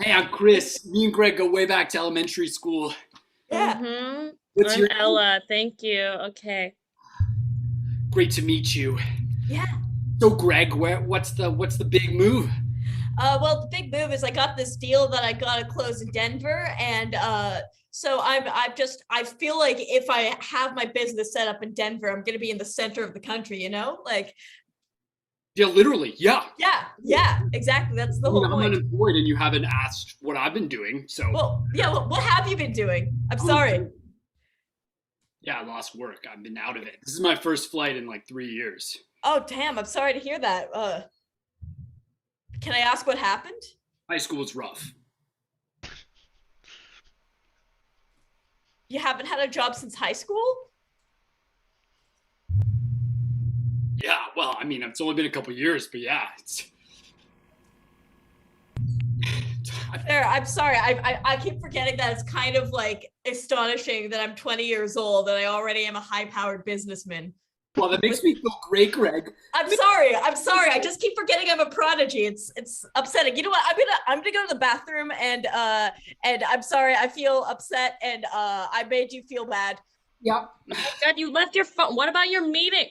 Hey, I'm Chris. Me and Greg go way back to elementary school. Yeah. Mm-hmm. What's I'm your Ella, thank you. Okay. Great to meet you. Yeah. So, Greg, what's the big move? Well, the big move is I got this deal that I gotta close in Denver, and so I feel like if I have my business set up in Denver, I'm gonna be in the center of the country, like. Yeah, literally, yeah. Yeah, exactly. That's the whole I'm point. unemployed, and you haven't asked what I've been doing, so. Well, what have you been doing? I'm sorry. Yeah, I lost work. I've been out of it. This is my first flight in like 3 years. Oh, damn! I'm sorry to hear that. Can I ask what happened? High school was rough. You haven't had a job since high school? Yeah, well, I mean, it's only been a couple years, but yeah, it's. Fair. I'm sorry. I keep forgetting that it's kind of like astonishing that I'm 20 years old and I already am a high-powered businessman. Well, that makes me feel great, Greg. I'm sorry. I just keep forgetting I'm a prodigy. It's upsetting. You know what? I'm gonna go to the bathroom and I'm sorry. I feel upset and I made you feel bad. Yep. Oh God, you left your phone. What about your meeting?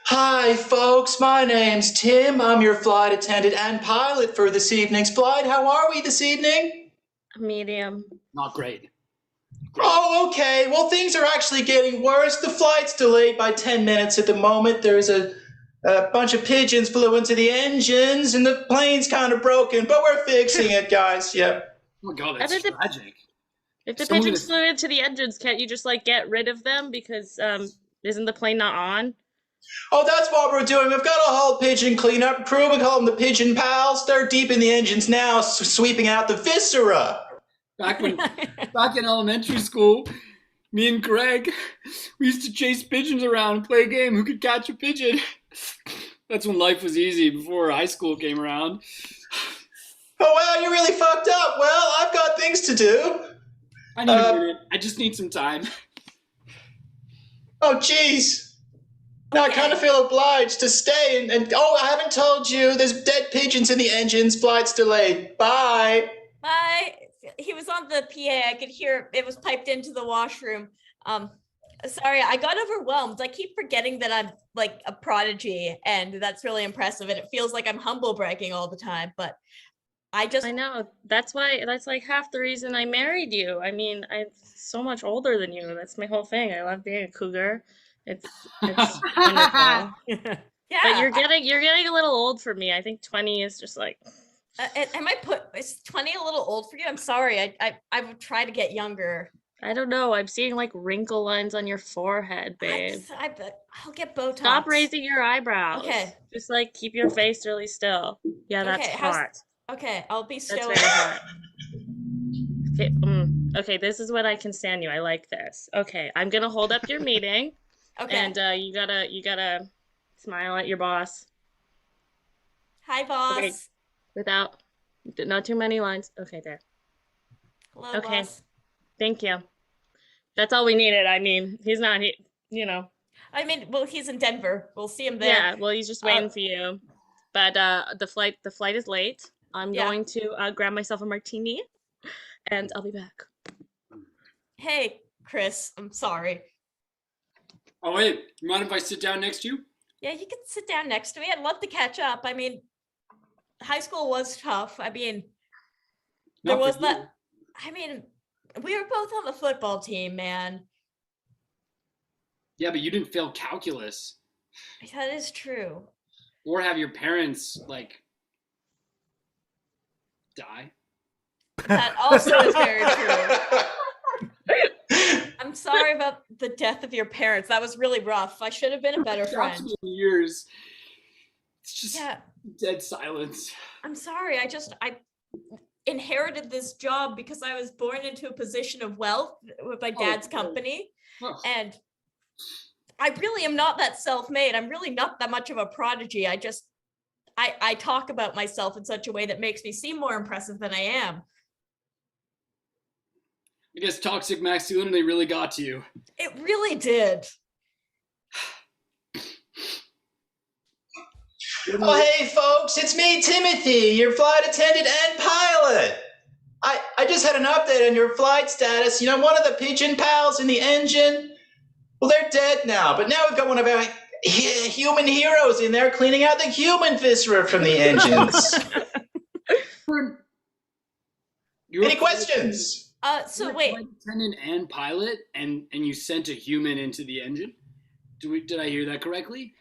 Hi, folks. My name's Tim. I'm your flight attendant and pilot for this evening's flight. How are we this evening? Medium. Not great. Oh, okay. Well, things are actually getting worse. The flight's delayed by 10 minutes at the moment. There's a bunch of pigeons flew into the engines, and the plane's kind of broken, but we're fixing it, guys. Yep. Oh, my God, that's tragic. If the pigeons flew into the engines, can't you just, get rid of them? Because isn't the plane not on? Oh, that's what we're doing. We've got a whole pigeon cleanup crew. We call them the Pigeon Pals. They're deep in the engines now, sweeping out the viscera. Back in elementary school, me and Greg, we used to chase pigeons around and play a game who could catch a pigeon. That's when life was easy, before high school came around. Oh, wow, you're really fucked up. Well, I've got things to do. I need a minute. I just need some time. Oh, jeez. Now I kind of feel obliged to stay and oh, I haven't told you, there's dead pigeons in the engines, flight's delayed. Bye. Bye. He was on the PA. I could hear it was piped into the washroom. Sorry, I got overwhelmed. I keep forgetting that I'm like a prodigy, and that's really impressive. And it feels like I'm humble bragging all the time, but I know. That's like half the reason I married you. I mean, I'm so much older than you. That's my whole thing. I love being a cougar. It's wonderful. Yeah. But you're getting a little old for me. I think 20 is just like. Is 20 a little old for you? I'm sorry. I would try to get younger. I don't know. I'm seeing like wrinkle lines on your forehead, babe. I'll get Botox. Stop raising your eyebrows. Okay. Just like keep your face really still. Yeah, that's hot. Okay, I'll be still. That's very hot. Okay, okay, this is when I can stand you. I like this. Okay, I'm gonna hold up your meeting. Okay. And you gotta smile at your boss. Hi, boss. Okay. Without not too many lines. Okay, there. Hello, okay. boss. Thank you. That's all we needed. I mean, he's not, you know. I mean, well, he's in Denver. We'll see him there. Yeah, well, he's just waiting for you. But the flight is late. I'm going to grab myself a martini, and I'll be back. Hey, Chris, I'm sorry. Oh, wait, you mind if I sit down next to you? Yeah, you can sit down next to me. I'd love to catch up. I mean, high school was tough. I mean, there was that. I mean, we were both on the football team, man. Yeah, but you didn't fail calculus. That is true. Or have your parents, like, die. That also is very true. I'm sorry about the death of your parents. That was really rough. I should have been a better friend. Years. It's just Yeah. dead silence. I'm sorry. I inherited this job because I was born into a position of wealth with my dad's company. And I really am not that self-made. I'm really not that much of a prodigy. I talk about myself in such a way that makes me seem more impressive than I am. I guess toxic masculinity really got to you. It really did. Oh, hey, folks, it's me, Timothy, your flight attendant and pilot. I just had an update on your flight status. You know, one of the pigeon pals in the engine, well, they're dead now, but now we've got one of our human heroes in there cleaning out the human viscera from the engines. Any questions? So wait. Flight attendant and pilot, and you sent a human into the engine? Did I hear that correctly?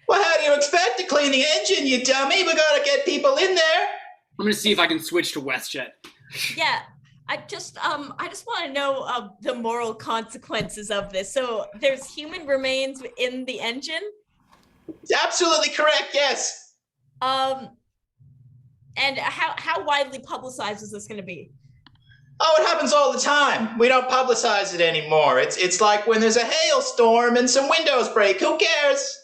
Well, how do you expect to clean the engine, you dummy? We gotta get people in there. I'm gonna see if I can switch to WestJet. Yeah, I just want to know the moral consequences of this. So there's human remains in the engine? Absolutely correct, yes. And how widely publicized is this going to be? Oh, it happens all the time. We don't publicize it anymore. It's like when there's a hailstorm and some windows break. Who cares?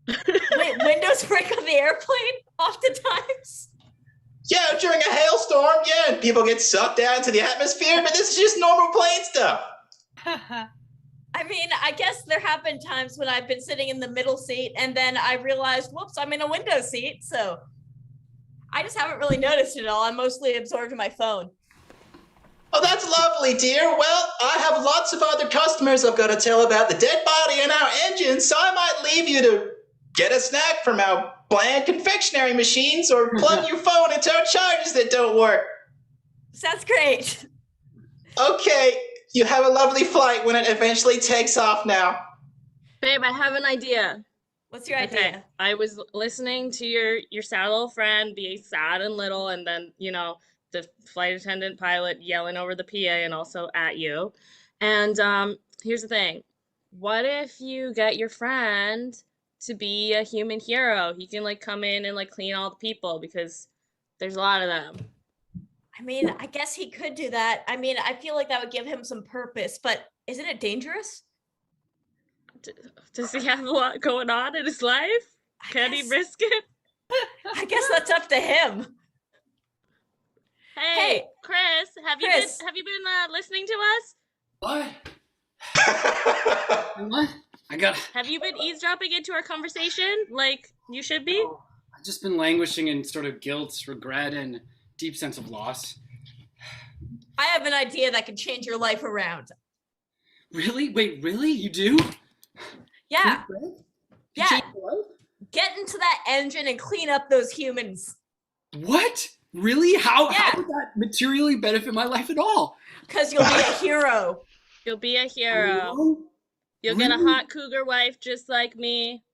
Wait, windows break on the airplane oftentimes? Yeah, during a hailstorm, yeah, people get sucked out into the atmosphere, but this is just normal plane stuff. I mean, I guess there have been times when I've been sitting in the middle seat and then I realized, whoops, I'm in a window seat. So I just haven't really noticed it all. I'm mostly absorbed in my phone. Oh, that's lovely, dear. Well, I have lots of other customers I've got to tell about the dead body in our engine, so I might leave you to get a snack from our bland confectionery machines or plug your phone into our chargers that don't work. Sounds great. Okay, you have a lovely flight when it eventually takes off now. Babe, I have an idea. What's your idea? I was listening to your sad little friend be sad and little, and then, you know, the flight attendant pilot yelling over the PA and also at you. And here's the thing. What if you get your friend to be a human hero? He can like come in and like clean all the people because there's a lot of them. I mean, I guess he could do that. I mean, I feel like that would give him some purpose, but isn't it dangerous? Does he have a lot going on in his life? Can he risk it? I guess that's up to him. Hey, Chris, have you been listening to us? What? What? Have you been eavesdropping into our conversation like you should be? I've just been languishing in sort of guilt, regret, and deep sense of loss. I have an idea that can change your life around. Really? Wait, really? You do? Yeah. Yeah. Get into that engine and clean up those humans. What? Really? How would that materially benefit my life at all? Because you'll be a hero. You'll be a hero. You'll get a hot cougar wife just like me.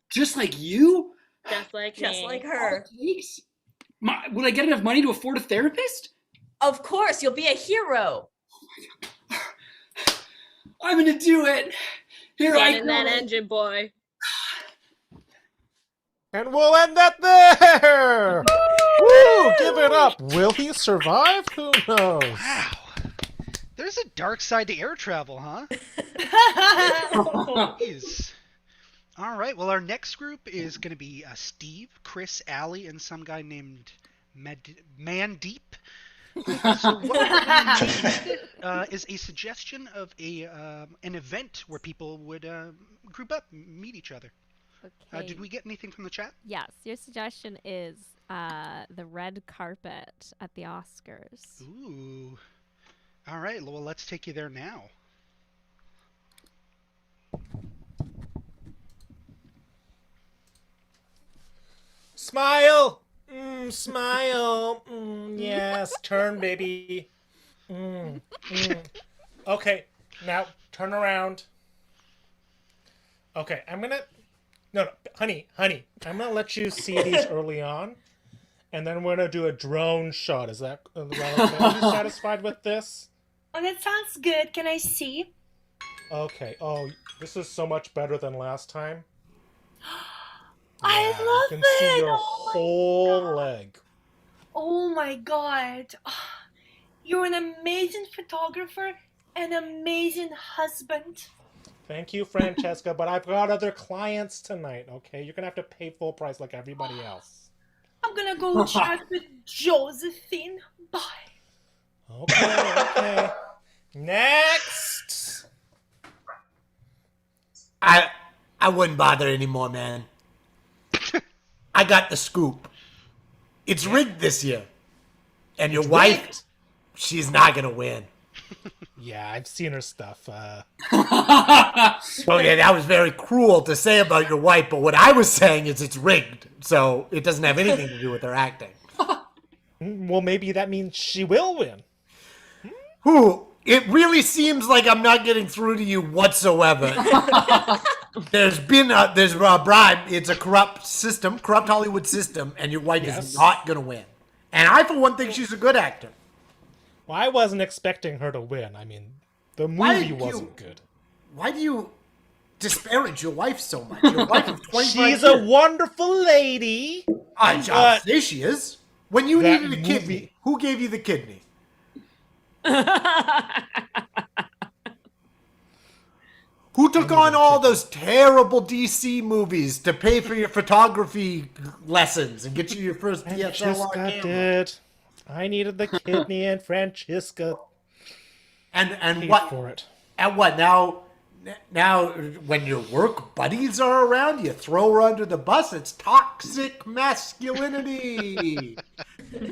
Just like you? Just like me. Just like her. Would I get enough money to afford a therapist? Of course, you'll be a hero. I'm gonna do it. Here Get in that engine, boy. And we'll end that there! Woo! Give it up! Will he survive? Who knows? Wow. There's a dark side to air travel, huh? Jeez. All right, well, our next group is going to be Steve, Chris, Allie, and some guy named Mandeep. So what we need is a suggestion of an event where people would group up, meet each other. Okay. Did we get anything from the chat? Yes, your suggestion is the red carpet at the Oscars. Ooh. All right, well, let's take you there now. Smile! Smile! Yes, turn, baby. Okay, now turn around. Okay, I'm gonna... No, honey, I'm gonna let you see these early on, and then we're gonna do a drone shot. Is that okay? Are you satisfied with this? Oh, that sounds good. Can I see? Okay. Oh, this is so much better than last time. I love you can it. see your whole leg. Oh my god. You're an amazing photographer and amazing husband. Thank you, Francesca, but I've got other clients tonight, okay? You're gonna have to pay full price like everybody else. I'm gonna go chat with Josephine. Bye. Okay. Next! I wouldn't bother anymore, man. I got the scoop. It's rigged this year. And your wife, she's not gonna win. Yeah, I've seen her stuff. Oh yeah, that was very cruel to say about your wife, but what I was saying is it's rigged, so it doesn't have anything to do with her acting. Well, maybe that means she will win. Who? It really seems like I'm not getting through to you whatsoever. There's a bribe. It's a corrupt system, corrupt Hollywood system, and your wife is not gonna win. And I, for one, think she's a good actor. Well, I wasn't expecting her to win. I mean, the movie wasn't good. Why do you disparage your wife so much? Your wife of 25 She's years. a wonderful lady. I'll say she is. When you needed a kidney, who gave you the kidney? Who took on all those terrible DC movies to pay for your photography lessons and get you your first DSLR Francesca camera? did. I needed the kidney, and Francesca and paid what for it. And what now? When your work buddies are around, you throw her under the bus. It's toxic masculinity.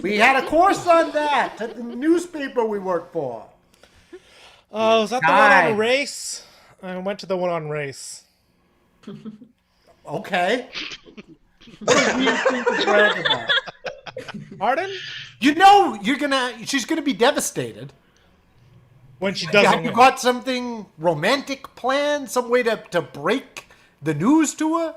We had a course on that at the newspaper we work for. Oh, is that the one on race? I went to the one on race. Okay. What do you think to brag about? Pardon? You know she's gonna be devastated. When she doesn't Have you got something romantic planned? Some way to break the news to her?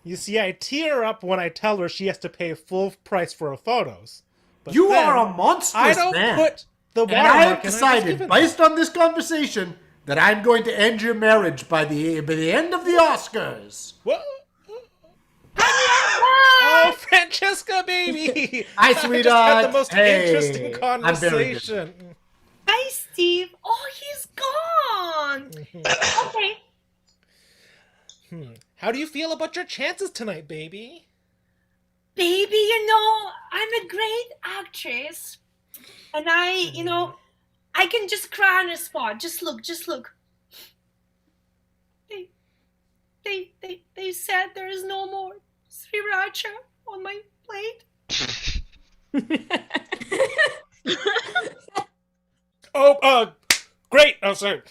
You see, I tear up when I tell her she has to pay full price for her photos. But You then are a monstrous I don't man. put the And watermark. I have and just decided, give it based on this conversation, that I'm going to end your marriage by the end of the Oscars. What? Oh, Francesca, baby! Hi, I just had sweetheart. the most Hey, interesting I'm very good. conversation. Hi, Steve. Oh, he's gone. Okay. How do you feel about your chances tonight, baby? Baby, I'm a great actress. And I can just cry on the spot. Just look. They said there is no more sriracha on my plate. Great. Oh, sorry.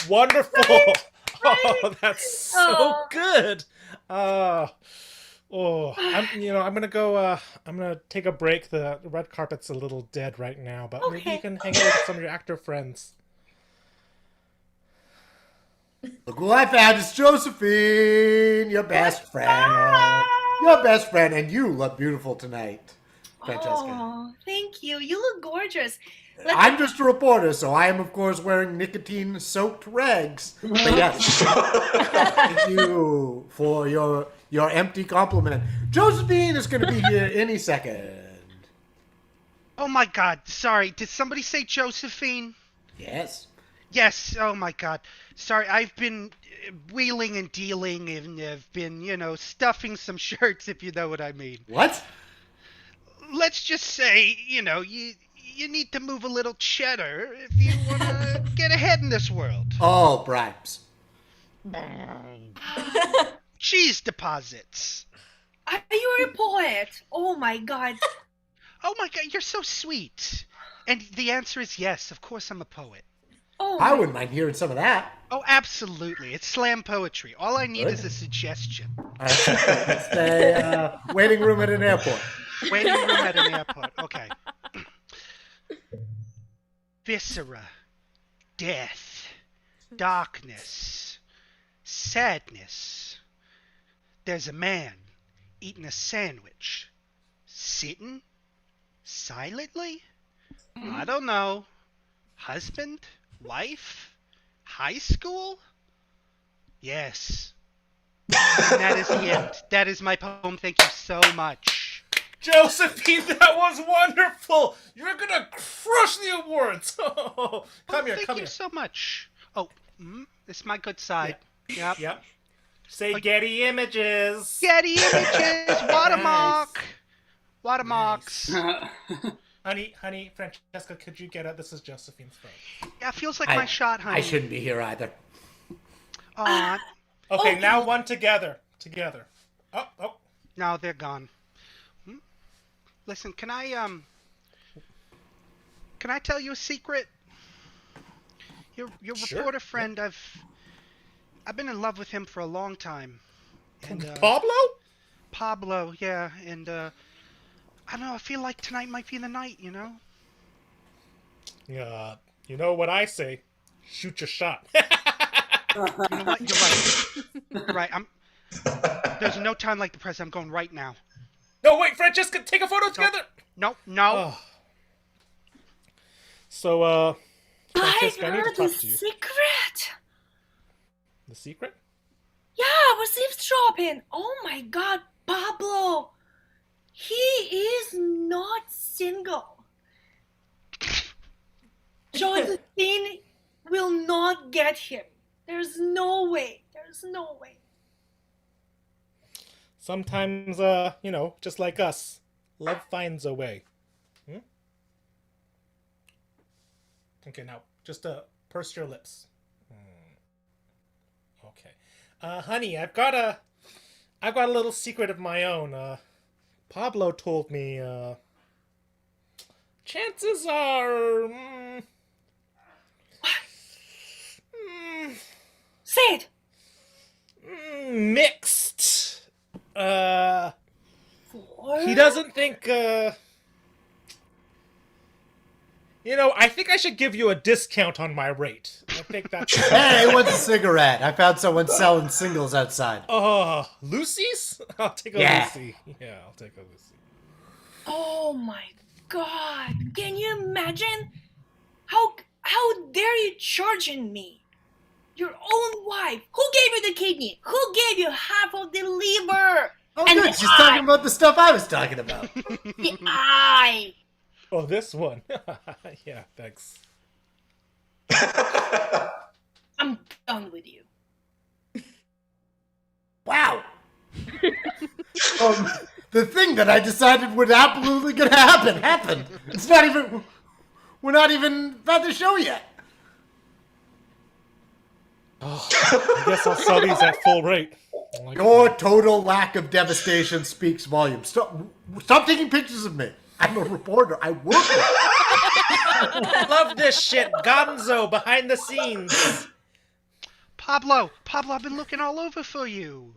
Wonderful. Oh, that's so good. I'm gonna go. I'm gonna take a break. The red carpet's a little dead right now, but maybe you can hang out with some of your actor friends. Look who I found. It's Josephine, your best friend. Your best friend, and you look beautiful tonight, Francesca. Oh, thank you. You look gorgeous. I'm just a reporter, so I am, of course, wearing nicotine-soaked rags. But yes, thank you for your empty compliment. Josephine is going to be here any second. Oh my God! Sorry, did somebody say Josephine? Yes. Yes. Oh my God. Sorry, I've been wheeling and dealing, and I've been, stuffing some shirts, if you know what I mean. What? Let's just say, you need to move a little cheddar if you want to get ahead in this world. Oh, bribes. Cheese deposits. Are you a poet? Oh my God. Oh my God, you're so sweet. And the answer is yes, of course I'm a poet. Oh, I wouldn't mind hearing some of that. Oh, absolutely. It's slam poetry. All I need is a suggestion. It's a waiting room at an airport. Waiting room at an airport. Okay. Viscera, death, darkness, sadness. There's a man eating a sandwich, sitting silently. I don't know. Husband, wife, high school? Yes. And that is the end. That is my poem. Thank you so much. Josephine, that was wonderful. You're gonna crush the awards. Come here. Thank you so much. Oh, this is my good side. Yep. Say Getty Images. Getty Images. Watermark. Watermarks. Honey, Francesca, could you get it? This is Josephine's phone. Yeah, feels like my shot, honey. I shouldn't be here either. Okay, now one together. Oh. No, they're gone. Listen, can I tell you a secret? Your reporter friend, I've been in love with him for a long time. And, Pablo? Pablo, yeah, and I don't know, I feel like tonight might be the night, Yeah, you know what I say? Shoot your shot. You know what? You're right. You're right. There's no time like the present. I'm going right now. No, wait, Francesca, take a photo together. No. Oh. So, Francesca, I need to heard talk the to you. secret. The secret? Yeah, I was eavesdropping. Oh my God, Pablo. He is not single. Josephine will not get him. There's no way. Sometimes, just like us, love finds a way. Okay, now, just purse your lips. Okay. Honey, I've got a little secret of my own. Pablo told me, chances are... Say it! Mixed. What? He doesn't think, I think I should give you a discount on my rate. I think that's... Hey, what's a cigarette? I found someone selling singles outside. Lucy's? I'll take a Lucy. Yeah, I'll take a Lucy. Oh my God! Can you imagine? How dare you charging me? Your own wife. Who gave you the kidney? Who gave you half of the liver? Oh, and good. She's talking about the stuff I was talking about. The eye. Oh, this one. Yeah, thanks. I'm done with you. Wow. The thing that I decided would absolutely gonna happen happened. It's not even... We're not even at the show yet. Oh, I guess I'll sell these at full rate. Your total lack of devastation speaks volumes. Stop taking pictures of me. I'm a reporter. I work with I love this shit. Gonzo behind the scenes. Pablo, I've been looking all over for you.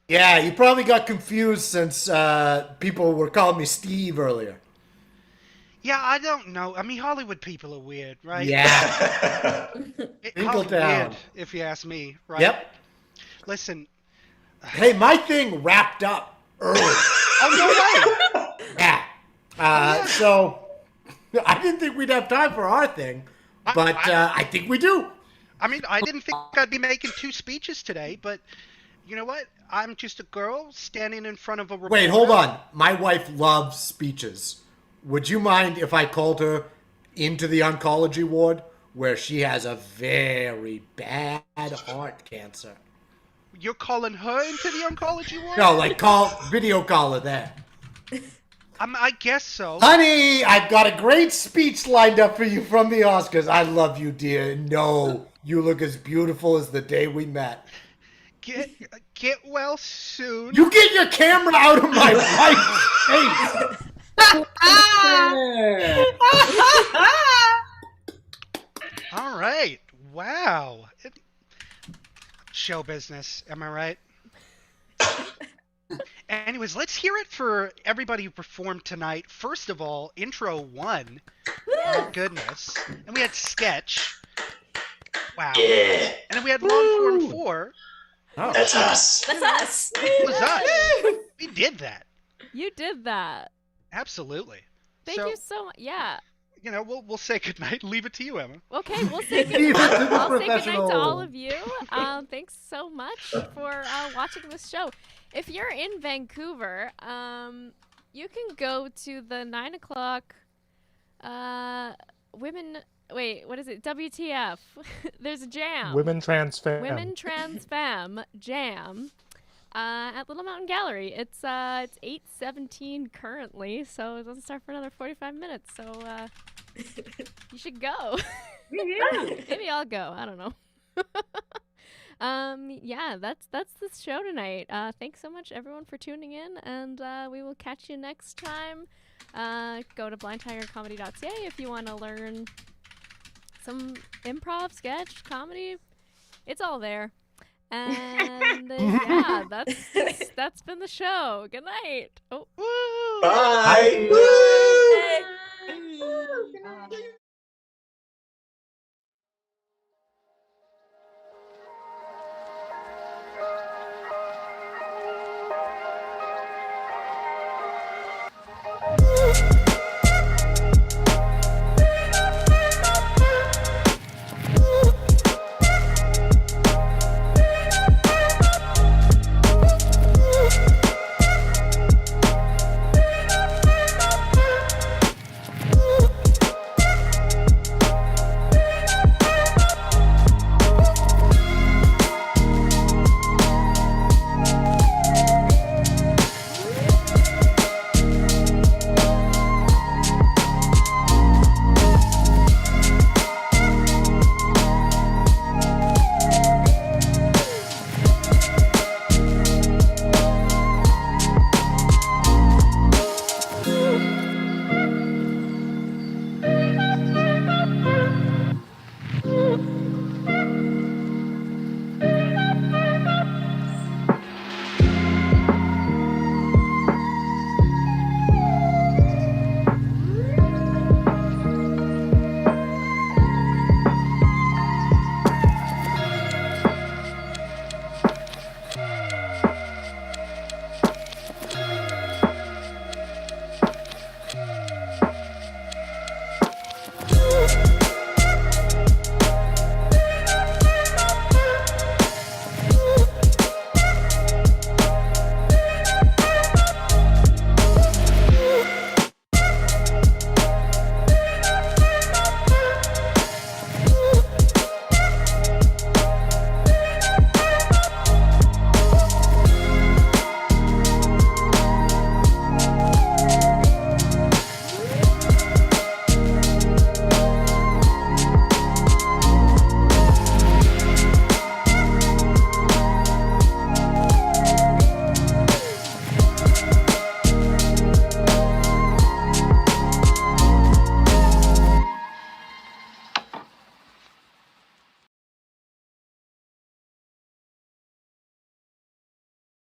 Yeah, you probably got confused since people were calling me Steve earlier. Yeah, I don't know. I mean, Hollywood people are weird, right? Yeah. Hollywood, Tingletown. if you ask me, right? Yep. Listen. Hey, my thing wrapped up early. Oh, no way. Yeah. So I didn't think we'd have time for our thing, but I think we do. I mean, I didn't think I'd be making 2 speeches today, but you know what? I'm just a girl standing in front of a reporter. Wait, hold on. My wife loves speeches. Would you mind if I called her into the oncology ward where she has a very bad heart cancer? You're calling her into the oncology ward? No, like video call her there. I guess so. Honey, I've got a great speech lined up for you from the Oscars. I love you, dear. No, you look as beautiful as the day we met. Get well soon. You get your camera out of my wife's face. All right. Wow. Show business. Am I right? Anyways, let's hear it for everybody who performed tonight. First of all, intro 1. Oh, goodness. And we had sketch. Wow. Yeah. And then we had long form 4. Oh. That's us. That's us. It was us. We did that. You did that. Absolutely. Thank So, you so much. Yeah. You know, we'll say goodnight. Leave it to you, Emma. Okay, we'll say Leave it goodnight. to the I'll say goodnight to professional. all of you. Thanks so much for watching this show. If you're in Vancouver, you can go to the 9 o'clock women. Wait, what is it? WTF? There's a jam. Women Trans Femme. Women Trans Femme Jam at Little Mountain Gallery. It's 8:17 currently, so it doesn't start for another 45 minutes. So you should go. Maybe I'll go. I don't know. Yeah, that's the show tonight. Thanks so much everyone for tuning in, and we will catch you next time. Go to blindtigercomedy.ca if you want to learn some improv, sketch, comedy. It's all there. And yeah, that's been the show. Good night. Oh. Bye.